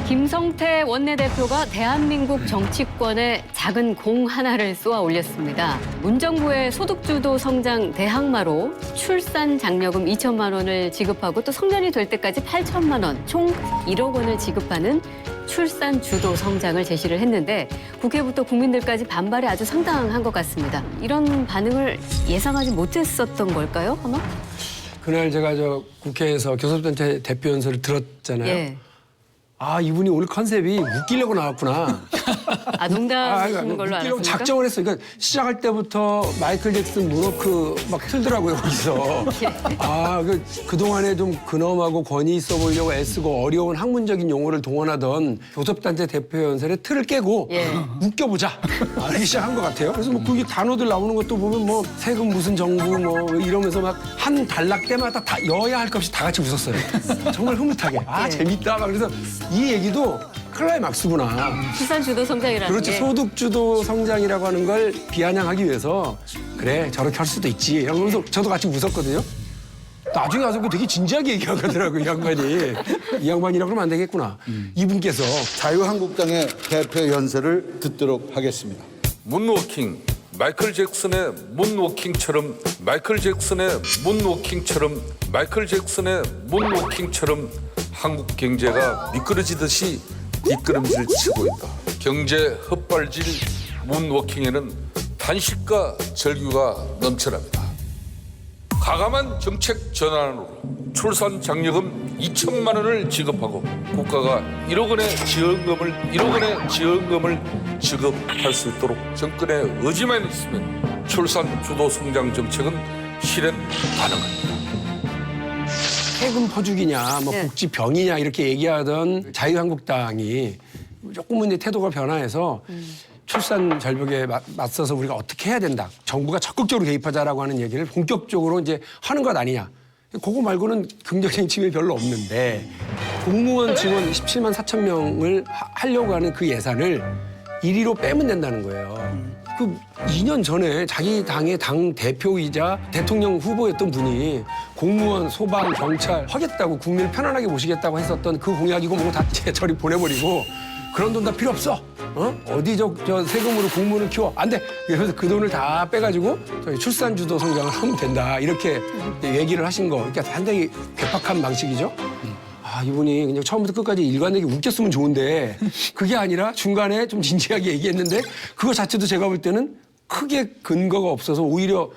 Speaker 1: 김성태 원내대표가 대한민국 정치권에 작은 공 하나를 쏘아 올렸습니다. 문정부의 소득주도 성장 대항마로 출산 장려금 2천만 원을 지급하고 또 성년이 될 때까지 8천만 원, 총 1억 원을 지급하는 출산 주도 성장을 제시를 했는데 국회부터 국민들까지 반발이 아주 상당한 것 같습니다. 이런 반응을 예상하지 못했었던 걸까요, 아마?
Speaker 7: 그날 제가 국회에서 교섭단체 대표 연설을 들었잖아요.
Speaker 1: 예.
Speaker 7: 아, 이분이 오늘 컨셉이 웃기려고 나왔구나.
Speaker 1: 아, 농담하시는 걸로
Speaker 7: 웃기려고
Speaker 1: 알았습니까?
Speaker 7: 작정을 했어요. 그러니까 시작할 때부터 마이클 잭슨 문워크 막 틀더라고요, 거기서. 아, 그동안에 좀 근엄하고 권위 있어 보이려고 애쓰고 어려운 학문적인 용어를 동원하던 교섭단체 대표 연설의 틀을 깨고
Speaker 1: 예.
Speaker 7: 웃겨보자. 이렇게 시작한 것 같아요. 그래서 뭐 그게 단어들 나오는 것도 보면 뭐 세금 무슨 정부 뭐 이러면서 막 한 단락 때마다 다 여야 할 것 없이 다 같이 웃었어요. 정말 흐뭇하게. 아,
Speaker 1: 예.
Speaker 7: 재밌다. 막 그래서 이 얘기도 클라이막스구나.
Speaker 1: 출산 주도 성장이라는
Speaker 7: 그렇죠.
Speaker 1: 게
Speaker 7: 소득 주도 성장이라고 하는 걸 비아냥하기 위해서 그래 저렇게 할 수도 있지. 그러면서 저도 같이 웃었거든요. 나중에 와서 되게 진지하게 얘기하더라고요, 이 양반이. 이 양반이라고 그러면 안 되겠구나. 이분께서
Speaker 9: 자유한국당의 대표 연설을 듣도록 하겠습니다.
Speaker 11: 문워킹, 마이클 잭슨의 문워킹처럼, 마이클 잭슨의 문워킹처럼, 마이클 잭슨의 문워킹처럼 한국 경제가 미끄러지듯이 뒷걸음질 치고 있다. 경제 헛발질 문워킹에는 단식과 절규가 넘쳐납니다. 과감한 정책 전환으로 출산 장려금 2천만 원을 지급하고 국가가 1억 원의 지원금을 지급할 수 있도록 정권의 의지만 있으면 출산 주도 성장 정책은 실현 가능합니다.
Speaker 7: 세금 퍼주기냐, 뭐
Speaker 1: 네.
Speaker 7: 복지 병이냐 이렇게 얘기하던 자유한국당이 조금은 이제 태도가 변화해서 출산 절벽에 맞서서 우리가 어떻게 해야 된다. 정부가 적극적으로 개입하자라고 하는 얘기를 본격적으로 이제 하는 것 아니냐. 그거 말고는 긍정적인 측면이 별로 없는데 공무원 직원 17만 4천 명을 하려고 하는 그 예산을 1위로 빼면 된다는 거예요. 그 2년 전에 자기 당의 당 대표이자 대통령 후보였던 분이 공무원, 소방, 경찰 하겠다고 국민을 편안하게 모시겠다고 했었던 그 공약이고 뭐고 다 저리 보내버리고 그런 돈 다 필요 없어. 어디 저 세금으로 공무원을 키워. 안 돼. 그래서 그 돈을 다 빼가지고 저희 출산 주도 성장을 하면 된다. 이렇게 얘기를 하신 거. 그러니까 상당히 괴팍한 방식이죠. 아, 이분이 그냥 처음부터 끝까지 일관되게 웃겼으면 좋은데 그게 아니라 중간에 좀 진지하게 얘기했는데 그거 자체도 제가 볼 때는 크게 근거가 없어서 오히려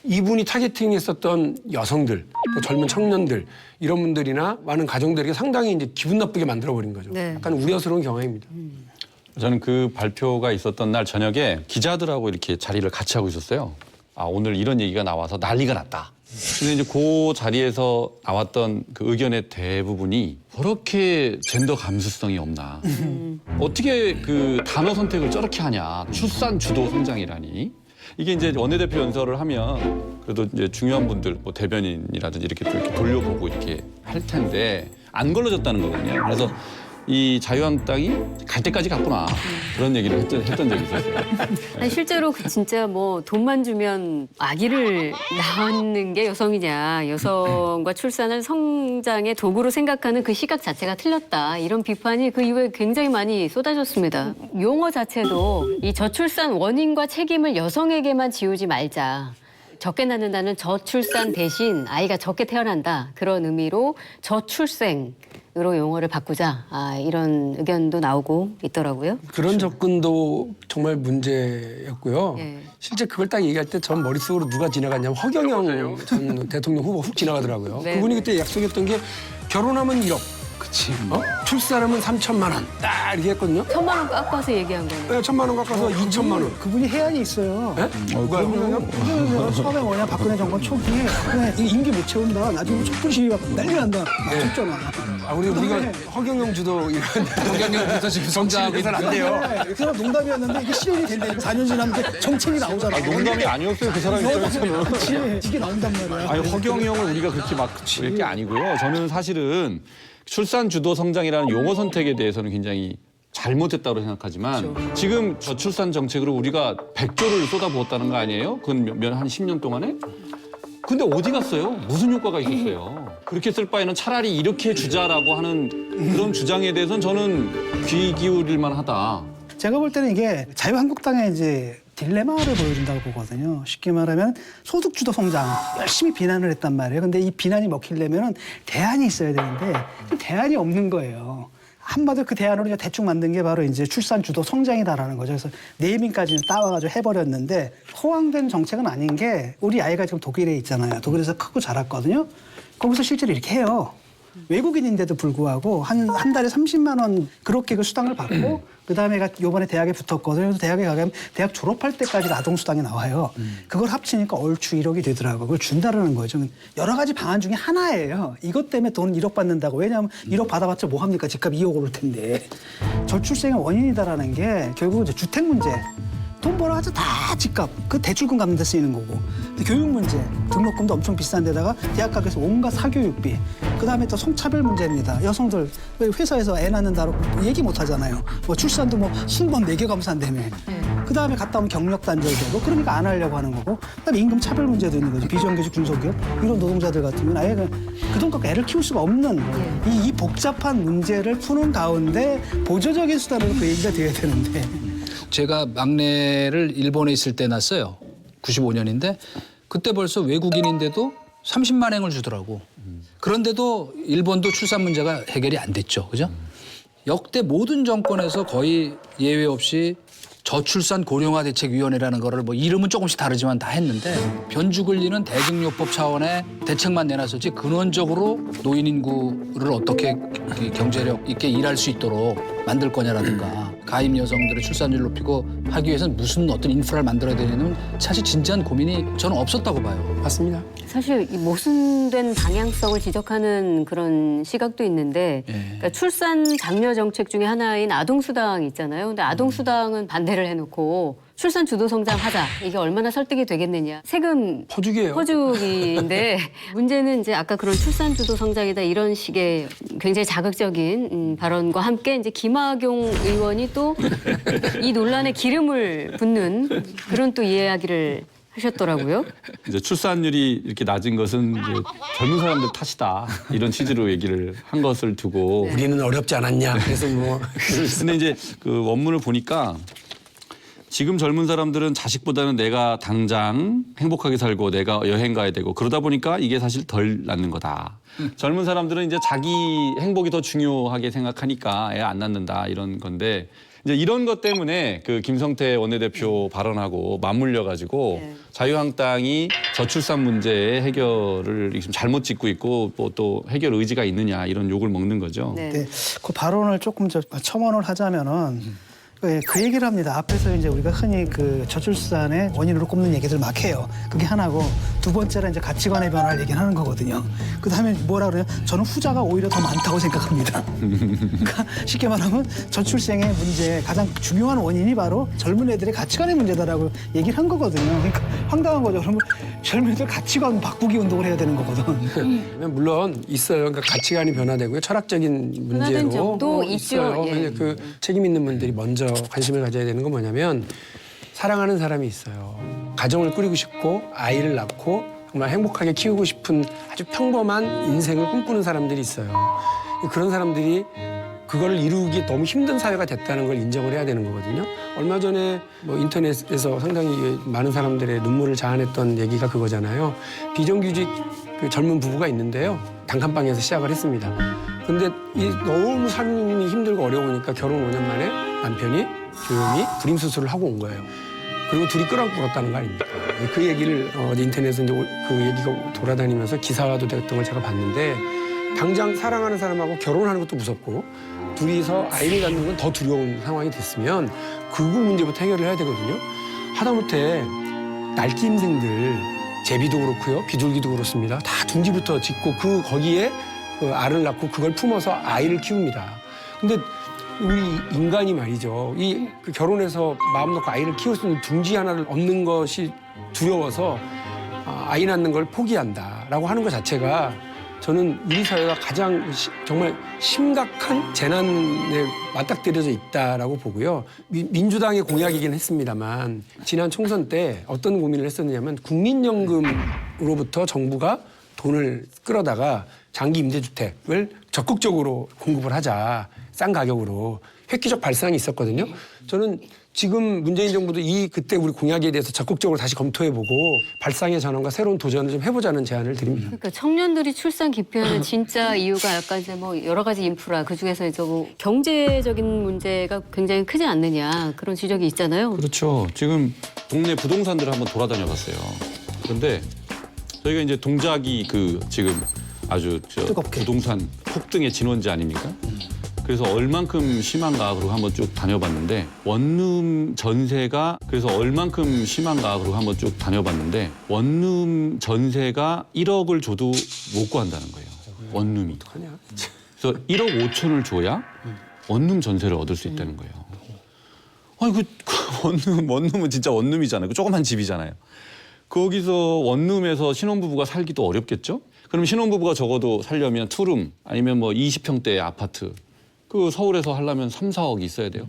Speaker 7: 이분이 타겟팅했었던 여성들, 또 젊은 청년들 이런 분들이나 많은 가정들에게 상당히 이제 기분 나쁘게 만들어버린 거죠.
Speaker 1: 네.
Speaker 7: 약간 우려스러운 경향입니다.
Speaker 2: 저는 그 발표가 있었던 날 저녁에 기자들하고 이렇게 자리를 같이 하고 있었어요. 아, 오늘 이런 얘기가 나와서 난리가 났다. 근데 이제 그 자리에서 나왔던 그 의견의 대부분이 저렇게 젠더 감수성이 없나. 어떻게 그 단어 선택을 저렇게 하냐. 출산 주도 성장이라니. 이게 이제 원내대표 연설을 하면 그래도 이제 중요한 분들 뭐 대변인이라든지 이렇게 또 이렇게 돌려보고 이렇게 할 텐데 안 걸러졌다는 거거든요. 그래서 이 자유한국당이 갈 때까지 갔구나 그런 얘기를 했던 적이 있었어요.
Speaker 1: 아니, 실제로 진짜 뭐 돈만 주면 아기를 낳는 게 여성이냐, 여성과 출산을 성장의 도구로 생각하는 그 시각 자체가 틀렸다. 이런 비판이 그 이후에 굉장히 많이 쏟아졌습니다. 용어 자체도 이 저출산 원인과 책임을 여성에게만 지우지 말자. 적게 낳는다는 저출산 대신 아이가 적게 태어난다. 그런 의미로 저출생. 으로 용어를 바꾸자. 아, 이런 의견도 나오고 있더라고요.
Speaker 7: 그런 접근도 정말 문제였고요.
Speaker 1: 예.
Speaker 7: 실제 그걸 딱 얘기할 때 전 머릿속으로 누가 지나갔냐면 허경영 전 대통령 후보 훅 지나가더라고요.
Speaker 1: 네.
Speaker 7: 그분이 그때 약속했던 게 결혼하면 1억. 그치. 출산하면 3천만 원. 딱 이렇게 했거든요.
Speaker 1: 1,000만 원 깎아서 얘기한 거예요.
Speaker 7: 네, 1,000만 원 깎아서 2천만 원.
Speaker 5: 그분이 해안이 있어요.
Speaker 7: 네? 누가요?
Speaker 5: 처음에 뭐냐 박근혜 정권 초기에 그냥 임기 못 채운다. 나중에 촛불 시위가 난리 난다. 맞췄잖아.
Speaker 7: 아, 우리가 허경영 주도 이런 허경영 주도 지금 정치하고 있어서는 안 돼요.
Speaker 5: 그 사람 농담이었는데 이게 실현이 된다니까 4년 지났는데 정책이 나오잖아.
Speaker 2: 농담이 아니었어요 그 사람 입장에서는.
Speaker 5: 그치. 이게 나온단 말이야.
Speaker 2: 아니 허경영을 우리가 그렇게 막 그럴 게 아니고요. 저는 사실은 출산 주도 성장이라는 용어 선택에 대해서는 굉장히 잘못했다고 생각하지만 지금 저출산 정책으로 우리가 100조를 쏟아부었다는 거 아니에요? 그건 한 10년 동안에? 근데 어디 갔어요? 무슨 효과가 있었어요? 그렇게 쓸 바에는 차라리 이렇게 주자라고 하는 그런 주장에 대해서는 저는 귀 기울일 만하다.
Speaker 5: 제가 볼 때는 이게 자유한국당의 이제 딜레마를 보여준다고 보거든요. 쉽게 말하면 소득주도 성장 열심히 비난을 했단 말이에요. 근데 이 비난이 먹히려면 대안이 있어야 되는데 대안이 없는 거예요. 한마디로 그 대안으로 이제 대충 만든 게 바로 이제 출산 주도 성장이다라는 거죠. 그래서 네이밍까지는 따와가지고 해버렸는데 허황된 정책은 아닌 게 우리 아이가 지금 독일에 있잖아요. 독일에서 크고 자랐거든요. 거기서 실제로 이렇게 해요. 외국인인데도 불구하고 한 달에 30만 원 그렇게 그 수당을 받고 그다음에 이번에 대학에 붙었거든요. 그래서 대학에 가면 대학 졸업할 때까지 아동수당이 나와요. 그걸 합치니까 얼추 1억이 되더라고요. 그걸 준다라는 거죠. 여러 가지 방안 중에 하나예요. 이것 때문에 돈 1억 받는다고. 왜냐하면 1억 받아봤자 뭐 합니까? 집값 2억 오를 텐데. 저출생의 원인이다라는 게 결국은 이제 주택 문제. 돈 벌어가지고 다 집값, 그 대출금 갚는 데 쓰이는 거고. 근데 교육 문제, 등록금도 엄청 비싼 데다가 대학 가게에서 온갖 사교육비, 그다음에 또 성차별 문제입니다. 여성들 회사에서 애 낳는다고 얘기 못 하잖아요. 뭐 출산도 뭐 20번 매겨감사한다며. 그다음에 갔다 오면 경력 단절되고 그러니까 안 하려고 하는 거고. 그다음에 임금 차별 문제도 있는 거죠. 비정규직 중소기업 이런 노동자들 같으면 아예 그 돈 갖고 애를 키울 수가 없는 이 복잡한 문제를 푸는 가운데 보조적인 수단으로 그 얘기가 돼야 되는데.
Speaker 3: 제가 막내를 일본에 있을 때 낳았어요. 95년인데 그때 벌써 외국인인데도 30만행을 주더라고. 그런데도 일본도 출산 문제가 해결이 안 됐죠. 그죠? 역대 모든 정권에서 거의 예외 없이 저출산 고령화 대책위원회라는 거를 뭐 이름은 조금씩 다르지만 다 했는데 변죽을리는 대증요법 차원의 대책만 내놨었지 근원적으로 노인 인구를 어떻게 경제력 있게 일할 수 있도록 만들 거냐라든가 가임 여성들의 출산율 높이고 하기 위해서는 무슨 어떤 인프라를 만들어야 되냐는 사실 진지한 고민이 저는 없었다고 봐요.
Speaker 7: 맞습니다.
Speaker 1: 사실 이 모순된 방향성을 지적하는 그런 시각도 있는데 그러니까 출산 장려 정책 중에 하나인 아동수당 있잖아요. 근데 아동수당은 반대를 해놓고 출산 주도 성장 하자. 이게 얼마나 설득이 되겠느냐. 세금
Speaker 7: 퍼주기예요.
Speaker 1: 퍼주기인데 문제는 이제 아까 그런 출산 주도 성장이다 이런 식의 굉장히 자극적인 발언과 함께 이제 김학용 의원이 또 이 논란에 기름을 붓는 그런 또 이야기를 하셨더라고요.
Speaker 2: 이제 출산율이 이렇게 낮은 것은 이제 젊은 사람들 탓이다 이런 취지로 얘기를 한 것을 두고
Speaker 7: 우리는 어렵지 않았냐. 그래서 뭐.
Speaker 2: 근데 이제 그 원문을 보니까 지금 젊은 사람들은 자식보다는 내가 당장 행복하게 살고 내가 여행 가야 되고 그러다 보니까 이게 사실 덜 낳는 거다. 젊은 사람들은 이제 자기 행복이 더 중요하게 생각하니까 애 안 낳는다 이런 건데 이제 이런 것 때문에 그 김성태 원내대표 발언하고 맞물려 가지고 자유한국당이 저출산 문제의 해결을 지금 잘못 짚고 있고 뭐 또 해결 의지가 있느냐 이런 욕을 먹는 거죠.
Speaker 5: 네, 그 발언을 조금 첨언을 하자면은 그 얘기를 합니다. 앞에서 이제 우리가 흔히 그 저출산의 원인으로 꼽는 얘기들 막 해요. 그게 하나고 두 번째는 이제 가치관의 변화를 얘기를 하는 거거든요. 그다음에 뭐라 그래요? 저는 후자가 오히려 더 많다고 생각합니다. 그러니까 쉽게 말하면 저출생의 문제 가장 중요한 원인이 바로 젊은 애들의 가치관의 문제다라고 얘기를 한 거거든요. 그러니까 황당한 거죠. 그러면 젊은이들 가치관 바꾸기 운동을 해야 되는 거거든.
Speaker 7: 물론 있어요. 그러니까 가치관이 변화되고요. 철학적인 문제로
Speaker 1: 점도
Speaker 7: 있어요.
Speaker 1: 있죠. 예.
Speaker 7: 그 책임 있는 분들이 먼저 관심을 가져야 되는 건 뭐냐면 사랑하는 사람이 있어요. 가정을 꾸리고 싶고 아이를 낳고 정말 행복하게 키우고 싶은 아주 평범한 인생을 꿈꾸는 사람들이 있어요. 그런 사람들이 그걸 이루기 너무 힘든 사회가 됐다는 걸 인정을 해야 되는 거거든요. 얼마 전에 뭐 인터넷에서 상당히 많은 사람들의 눈물을 자아냈던 얘기가 그거잖아요. 비정규직 그 젊은 부부가 있는데요. 단칸방에서 시작을 했습니다. 근데 이 너무 삶이 힘들고 어려우니까 결혼 5년 만에 남편이 조용히 불임 수술을 하고 온 거예요. 그리고 둘이 끌어안고 울었다는 거 아닙니까? 그 얘기를 인터넷에서 이제 그 얘기가 돌아다니면서 기사화도 됐던 걸 제가 봤는데 당장 사랑하는 사람하고 결혼하는 것도 무섭고 둘이서 아이를 갖는 건 더 두려운 상황이 됐으면 그 문제부터 해결을 해야 되거든요. 하다못해 날짐승들 제비도 그렇고요. 비둘기도 그렇습니다. 다 둥지부터 짓고 거기에 그 알을 낳고 그걸 품어서 아이를 키웁니다. 근데 우리 인간이 말이죠. 그 결혼해서 마음 놓고 아이를 키울 수 있는 둥지 하나를 얻는 것이 두려워서 아이 낳는 걸 포기한다라고 하는 것 자체가 저는 우리 사회가 가장 정말 심각한 재난에 맞닥뜨려져 있다라고 보고요. 민주당의 공약이긴 했습니다만 지난 총선 때 어떤 고민을 했었느냐면 국민연금으로부터 정부가 돈을 끌어다가 장기 임대주택을 적극적으로 공급을 하자. 싼 가격으로. 획기적 발상이 있었거든요. 저는 지금 문재인 정부도 그때 우리 공약에 대해서 적극적으로 다시 검토해보고 발상의 전환과 새로운 도전을 좀 해보자는 제안을 드립니다.
Speaker 1: 그러니까 청년들이 출산 기피하는 진짜 이유가 약간 이제 뭐 여러 가지 인프라 그중에서 이제 뭐 경제적인 문제가 굉장히 크지 않느냐 그런 지적이 있잖아요.
Speaker 2: 그렇죠. 지금 동네 부동산들을 한번 돌아다녀 봤어요. 그런데 저희가 이제 동작이 지금 아주 부동산 폭등의 진원지 아닙니까? 그래서 얼만큼 심한가 그러고 한번 쭉 다녀봤는데 원룸 전세가 1억을 줘도 못 구한다는 거예요. 원룸이. 그래서 1억 5천을 줘야 원룸 전세를 얻을 수 있다는 거예요. 아니 그 원룸은 진짜 원룸이잖아요. 그 조그만 집이잖아요. 거기서 원룸에서 신혼부부가 살기도 어렵겠죠? 그럼 신혼부부가 적어도 살려면 투룸 아니면 뭐 20평대 아파트 그 서울에서 하려면 3, 4억이 있어야 돼요.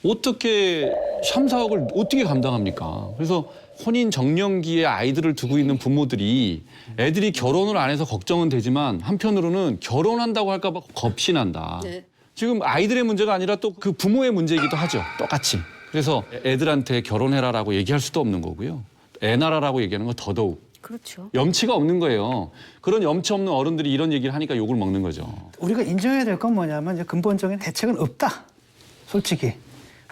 Speaker 2: 어떻게 3, 4억을 어떻게 감당합니까? 그래서 혼인 정년기에 아이들을 두고 있는 부모들이 애들이 결혼을 안 해서 걱정은 되지만 한편으로는 결혼한다고 할까 봐 겁이 난다.
Speaker 1: 네.
Speaker 2: 지금 아이들의 문제가 아니라 또 그 부모의 문제이기도 하죠. 똑같이. 그래서 애들한테 결혼해라라고 얘기할 수도 없는 거고요. 애 낳아라라고 얘기하는 건 더더욱.
Speaker 1: 그렇죠.
Speaker 2: 염치가 없는 거예요. 그런 염치 없는 어른들이 이런 얘기를 하니까 욕을 먹는 거죠.
Speaker 5: 우리가 인정해야 될 건 뭐냐면 이제 근본적인 대책은 없다. 솔직히.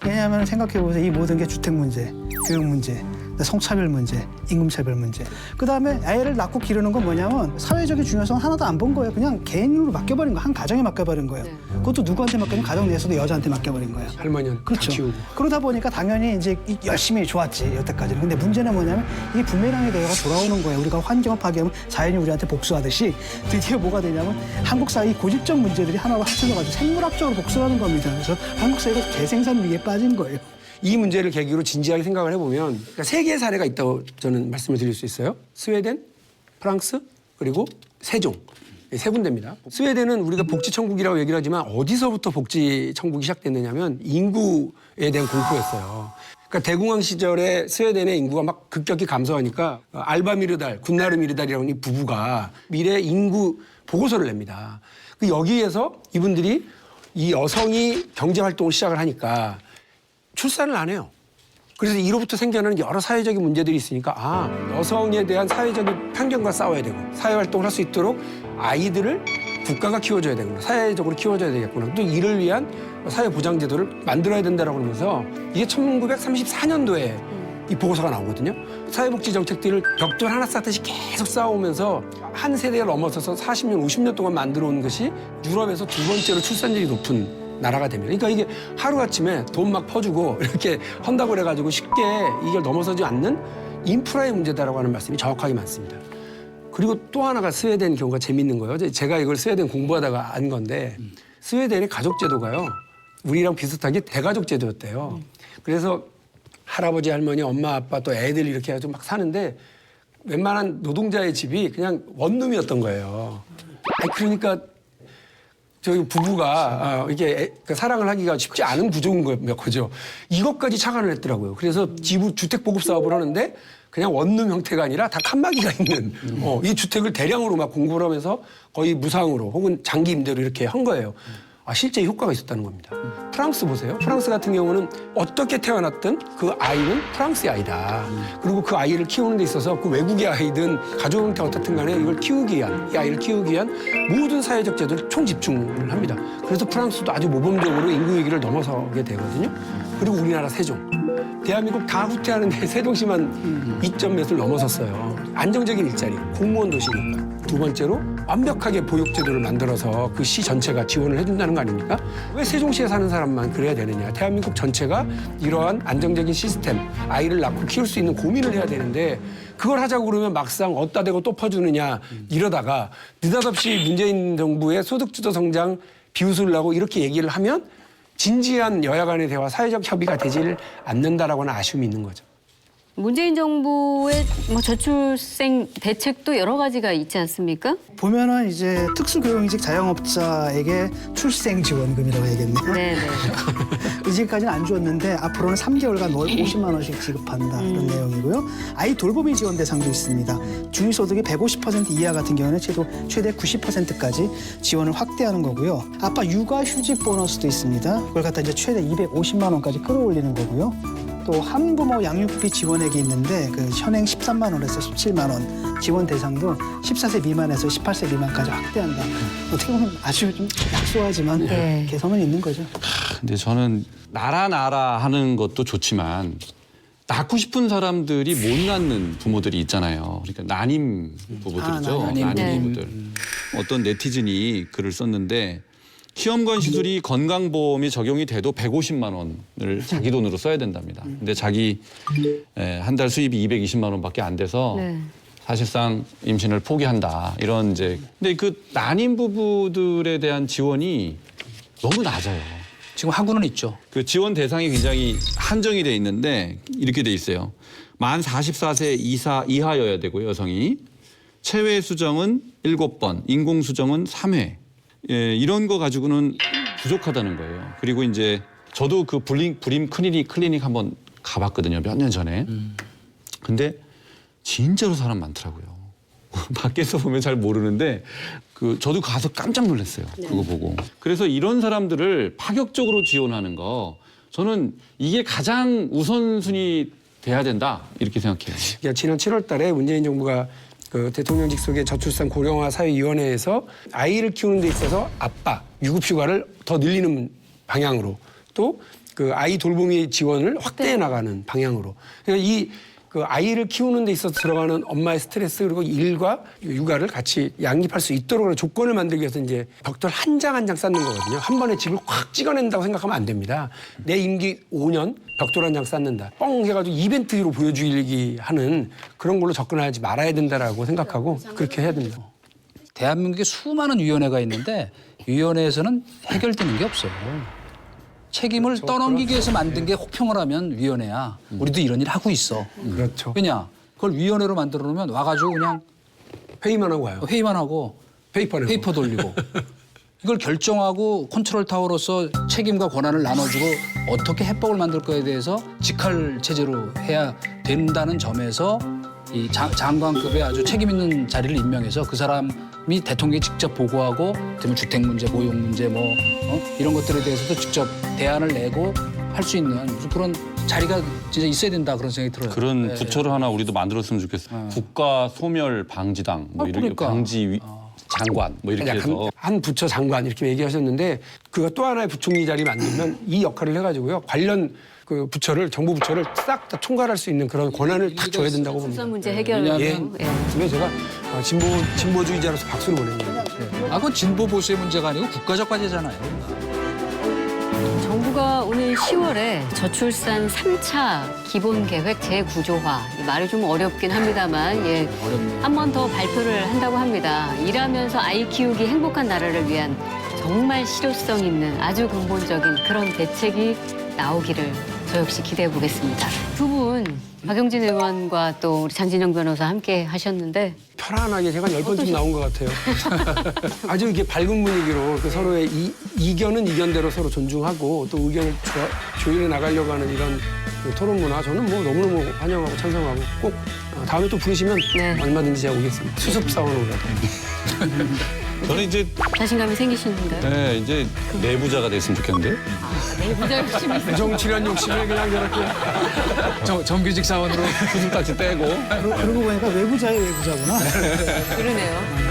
Speaker 5: 왜냐하면 생각해보세요. 이 모든 게 주택 문제, 교육 문제, 성차별 문제, 임금차별 문제. 그다음에 애를 낳고 기르는 건 뭐냐면 사회적인 중요성 하나도 안 본 거예요. 그냥 개인으로 맡겨버린 거예요. 한 가정에 맡겨버린 거예요.
Speaker 1: 네.
Speaker 5: 그것도 누구한테 맡기면 가정 내에서도 여자한테 맡겨버린 거예요.
Speaker 7: 할머니는
Speaker 5: 그렇죠.
Speaker 7: 다 키우고.
Speaker 5: 그러다 보니까 당연히 이제 열심히 좋았지 여태까지는. 근데 문제는 뭐냐면 이게 부메랑의 대화가 돌아오는 거예요. 우리가 환경을 파괴하면 자연이 우리한테 복수하듯이 드디어 뭐가 되냐면 한국 사회 고질적 문제들이 하나로 합쳐져가지고 생물학적으로 복수하는 겁니다. 그래서 한국 사회가 재생산 위기에 빠진 거예요.
Speaker 7: 이 문제를 계기로 진지하게 생각을 해보면 그러니까 세 개의 사례가 있다고 저는 말씀을 드릴 수 있어요. 스웨덴, 프랑스, 그리고 세종. 세 군데입니다. 스웨덴은 우리가 복지천국이라고 얘기를 하지만 어디서부터 복지천국이 시작됐느냐면 인구에 대한 공포였어요. 그러니까 대공황 시절에 스웨덴의 인구가 막 급격히 감소하니까 알바 미르달, 군나르 미르달이라는 이 부부가 미래 인구 보고서를 냅니다. 여기에서 이분들이 이 여성이 경제활동을 시작을 하니까 출산을 안 해요. 그래서 이로부터 생겨나는 여러 사회적인 문제들이 있으니까 여성에 대한 사회적인 편견과 싸워야 되고 사회활동을 할 수 있도록 아이들을 국가가 키워줘야 되구나. 사회적으로 키워줘야 되겠구나. 또 이를 위한 사회보장제도를 만들어야 된다라고 그러면서 이게 1934년도에 이 보고서가 나오거든요. 사회복지 정책들을 벽돌 하나 쌓듯이 계속 쌓아오면서 한 세대를 넘어서서 40년, 50년 동안 만들어 온 것이 유럽에서 두 번째로 출산율이 높은 나라가 됩니다. 그러니까 이게 하루아침에 돈 막 퍼주고 이렇게 한다고 그래가지고 쉽게 이걸 넘어서지 않는 인프라의 문제다라고 하는 말씀이 정확하게 많습니다. 그리고 또 하나가 스웨덴 경우가 재밌는 거예요. 제가 이걸 스웨덴 공부하다가 안 건데 스웨덴의 가족제도가요. 우리랑 비슷하게 대가족 제도였대요. 그래서 할아버지, 할머니, 엄마, 아빠 또 애들 이렇게 해가지고 막 사는데 웬만한 노동자의 집이 그냥 원룸이었던 거예요. 그러니까 저희 부부가 이게 사랑을 하기가 쉽지 않은 구조인 거죠. 이것까지 착안을 했더라고요. 그래서 주택 보급 사업을 하는데 그냥 원룸 형태가 아니라 다 칸막이가 있는 이 주택을 대량으로 막 공급을 하면서 거의 무상으로 혹은 장기 임대로 이렇게 한 거예요. 실제 효과가 있었다는 겁니다. 프랑스 보세요. 프랑스 같은 경우는 어떻게 태어났든 그 아이는 프랑스의 아이다. 그리고 그 아이를 키우는 데 있어서 그 외국의 아이든 가족 형태 어떻든 간에 이걸 키우기 위한, 이 아이를 키우기 위한 모든 사회적 제도를 총집중을 합니다. 그래서 프랑스도 아주 모범적으로 인구 위기를 넘어서게 되거든요. 그리고 우리나라 세종. 대한민국 다 후퇴하는데 세종시만 2점 몇을 넘어섰어요. 안정적인 일자리, 공무원 도시니까. 두 번째로 완벽하게 보육제도를 만들어서 그 시 전체가 지원을 해준다는 거 아닙니까? 왜 세종시에 사는 사람만 그래야 되느냐. 대한민국 전체가 이러한 안정적인 시스템, 아이를 낳고 키울 수 있는 고민을 해야 되는데 그걸 하자고 그러면 막상 어디다 대고 또 퍼주느냐 이러다가 느닷없이 문재인 정부의 소득주도 성장 비웃을 하고 이렇게 얘기를 하면 진지한 여야 간의 대화, 사회적 협의가 되질 않는다라고는 아쉬움이 있는 거죠.
Speaker 1: 문재인 정부의 저출생 대책도 여러 가지가 있지 않습니까?
Speaker 5: 보면은 이제 특수고용직 자영업자에게 출생지원금이라고 해야겠네요.
Speaker 1: 네네.
Speaker 5: 이제까지는 안 줬는데 앞으로는 3개월간 월 50만 원씩 지급한다 이런 내용이고요. 아이 돌보미 지원 대상도 있습니다. 중위소득이 150% 이하 같은 경우는 최대 90%까지 지원을 확대하는 거고요. 아빠 육아휴직 보너스도 있습니다. 그걸 갖다 이제 최대 250만 원까지 끌어올리는 거고요. 또 한부모 양육비 지원액이 있는데 그 현행 13만 원에서 17만 원 지원 대상도 14세 미만에서 18세 미만까지 확대한다. 어떻게 보면 아주 좀 약소하지만 개선은 있는 거죠.
Speaker 2: 근데 저는 나라 하는 것도 좋지만 낳고 싶은 사람들이 못 낳는 부모들이 있잖아요. 그러니까 난임 부부들이죠. 난임 부부들. 어떤 네티즌이 글을 썼는데 시험관 시술이 건강보험이 적용이 돼도 150만 원을 자기 돈으로 써야 된답니다. 근데 자기 한 달 수입이 220만 원밖에 안 돼서 사실상 임신을 포기한다. 이런 이제 근데 그 난임 부부들에 대한 지원이 너무 낮아요.
Speaker 3: 지금 하고는 있죠.
Speaker 2: 그 지원 대상이 굉장히 한정이 돼 있는데 이렇게 돼 있어요. 만 44세 이하여야 되고요, 여성이. 체외 수정은 7번, 인공 수정은 3회. 예, 이런 거 가지고는 부족하다는 거예요. 그리고 이제 저도 그 불임 클리닉 한번 가봤거든요, 몇 년 전에. 근데 진짜로 사람 많더라고요. 밖에서 보면 잘 모르는데 저도 가서 깜짝 놀랐어요. 그거 보고. 그래서 이런 사람들을 파격적으로 지원하는 거 저는 이게 가장 우선순위 돼야 된다 이렇게 생각해요.
Speaker 7: 그러니까 지난 7월 달에 문재인 정부가 그 대통령직 속의 저출산 고령화 사회위원회에서 아이를 키우는 데 있어서 아빠 유급휴가를 더 늘리는 방향으로 또 그 아이 돌보미 지원을 확대해 나가는 방향으로. 그러니까 그 아이를 키우는 데 있어서 들어가는 엄마의 스트레스 그리고 일과 육아를 같이 양립할 수 있도록 조건을 만들기 위해서 이제 벽돌 한 장 한 장 쌓는 거거든요. 한 번에 집을 확 찍어낸다고 생각하면 안 됩니다. 내 임기 5년 벽돌 한 장 쌓는다. 뻥 해가지고 이벤트로 보여주기 하는 그런 걸로 접근하지 말아야 된다라고 생각하고 그렇게 해야 됩니다.
Speaker 3: 대한민국에 수많은 위원회가 있는데 위원회에서는 해결되는 게 없어요. 책임을 떠넘기기 위해서 만든 게 혹평을 하면 위원회야. 우리도 이런 일 하고 있어.
Speaker 7: 그렇죠.
Speaker 3: 왜냐? 그걸 위원회로 만들어 놓으면 와가지고 그냥
Speaker 7: 회의만 하고 와요.
Speaker 3: 회의만 하고 페이퍼 돌리고 이걸 결정하고 컨트롤 타워로서 책임과 권한을 나눠주고 어떻게 해법을 만들 거에 대해서 직할 체제로 해야 된다는 점에서 이 장관급의 아주 책임 있는 자리를 임명해서 그 사람이 대통령에 직접 보고하고 그다음에 주택 문제, 고용 문제 이런 것들에 대해서도 직접 대안을 내고 할 수 있는 무슨 그런 자리가 진짜 있어야 된다 그런 생각이 들어요.
Speaker 2: 그런 부처를 하나 우리도 만들었으면 좋겠어요. 국가 소멸 방지당 뭐 이렇게
Speaker 3: 그러니까.
Speaker 2: 방지 장관 뭐 이렇게 해서
Speaker 7: 한 부처 장관 이렇게 얘기하셨는데 그거 또 하나의 부총리 자리 만들면 이 역할을 해가지고요 관련 그 부처를 정부 부처를 싹 다 총괄할 수 있는 그런 권한을 딱 줘야 된다고 봅니다.
Speaker 1: 수선 문제 해결.
Speaker 7: 그래서 제가 진보주의자로서 박수를 보냅니다.
Speaker 3: 그건 진보 보수의 문제가 아니고 국가적 과제잖아요.
Speaker 1: 정부가 오늘 10월에 저출산 3차 기본계획 재구조화 말이 좀 어렵긴 합니다만 한 번 더 발표를 한다고 합니다. 일하면서 아이 키우기 행복한 나라를 위한 정말 실효성 있는 아주 근본적인 그런 대책이 나오기를 저 역시 기대해 보겠습니다. 두 분 박용진 의원과 또 우리 장진영 변호사 함께 하셨는데
Speaker 7: 편안하게 제가 10번쯤 나온 것 같아요. 아주 이렇게 밝은 분위기로 그 서로의 이견은 이견대로 서로 존중하고 또 의견을 조율해 나가려고 하는 이런 그 토론 문화 저는 뭐 너무너무 환영하고 찬성하고 꼭 다음에 또 부르시면 얼마든지 제가 오겠습니다. 수습사원으로라도.
Speaker 2: 저는 이제
Speaker 1: 자신감이 생기시는가요?
Speaker 2: 네, 이제 내부자가 됐으면 좋겠는데.
Speaker 1: 내부자 욕심이 있어요.
Speaker 7: 정치란 욕심을 그냥 저렇게
Speaker 3: 정규직 사원으로
Speaker 2: 수술딱지 떼고.
Speaker 5: 그러고 보니까 외부자의 외부자구나.
Speaker 1: 그러네요.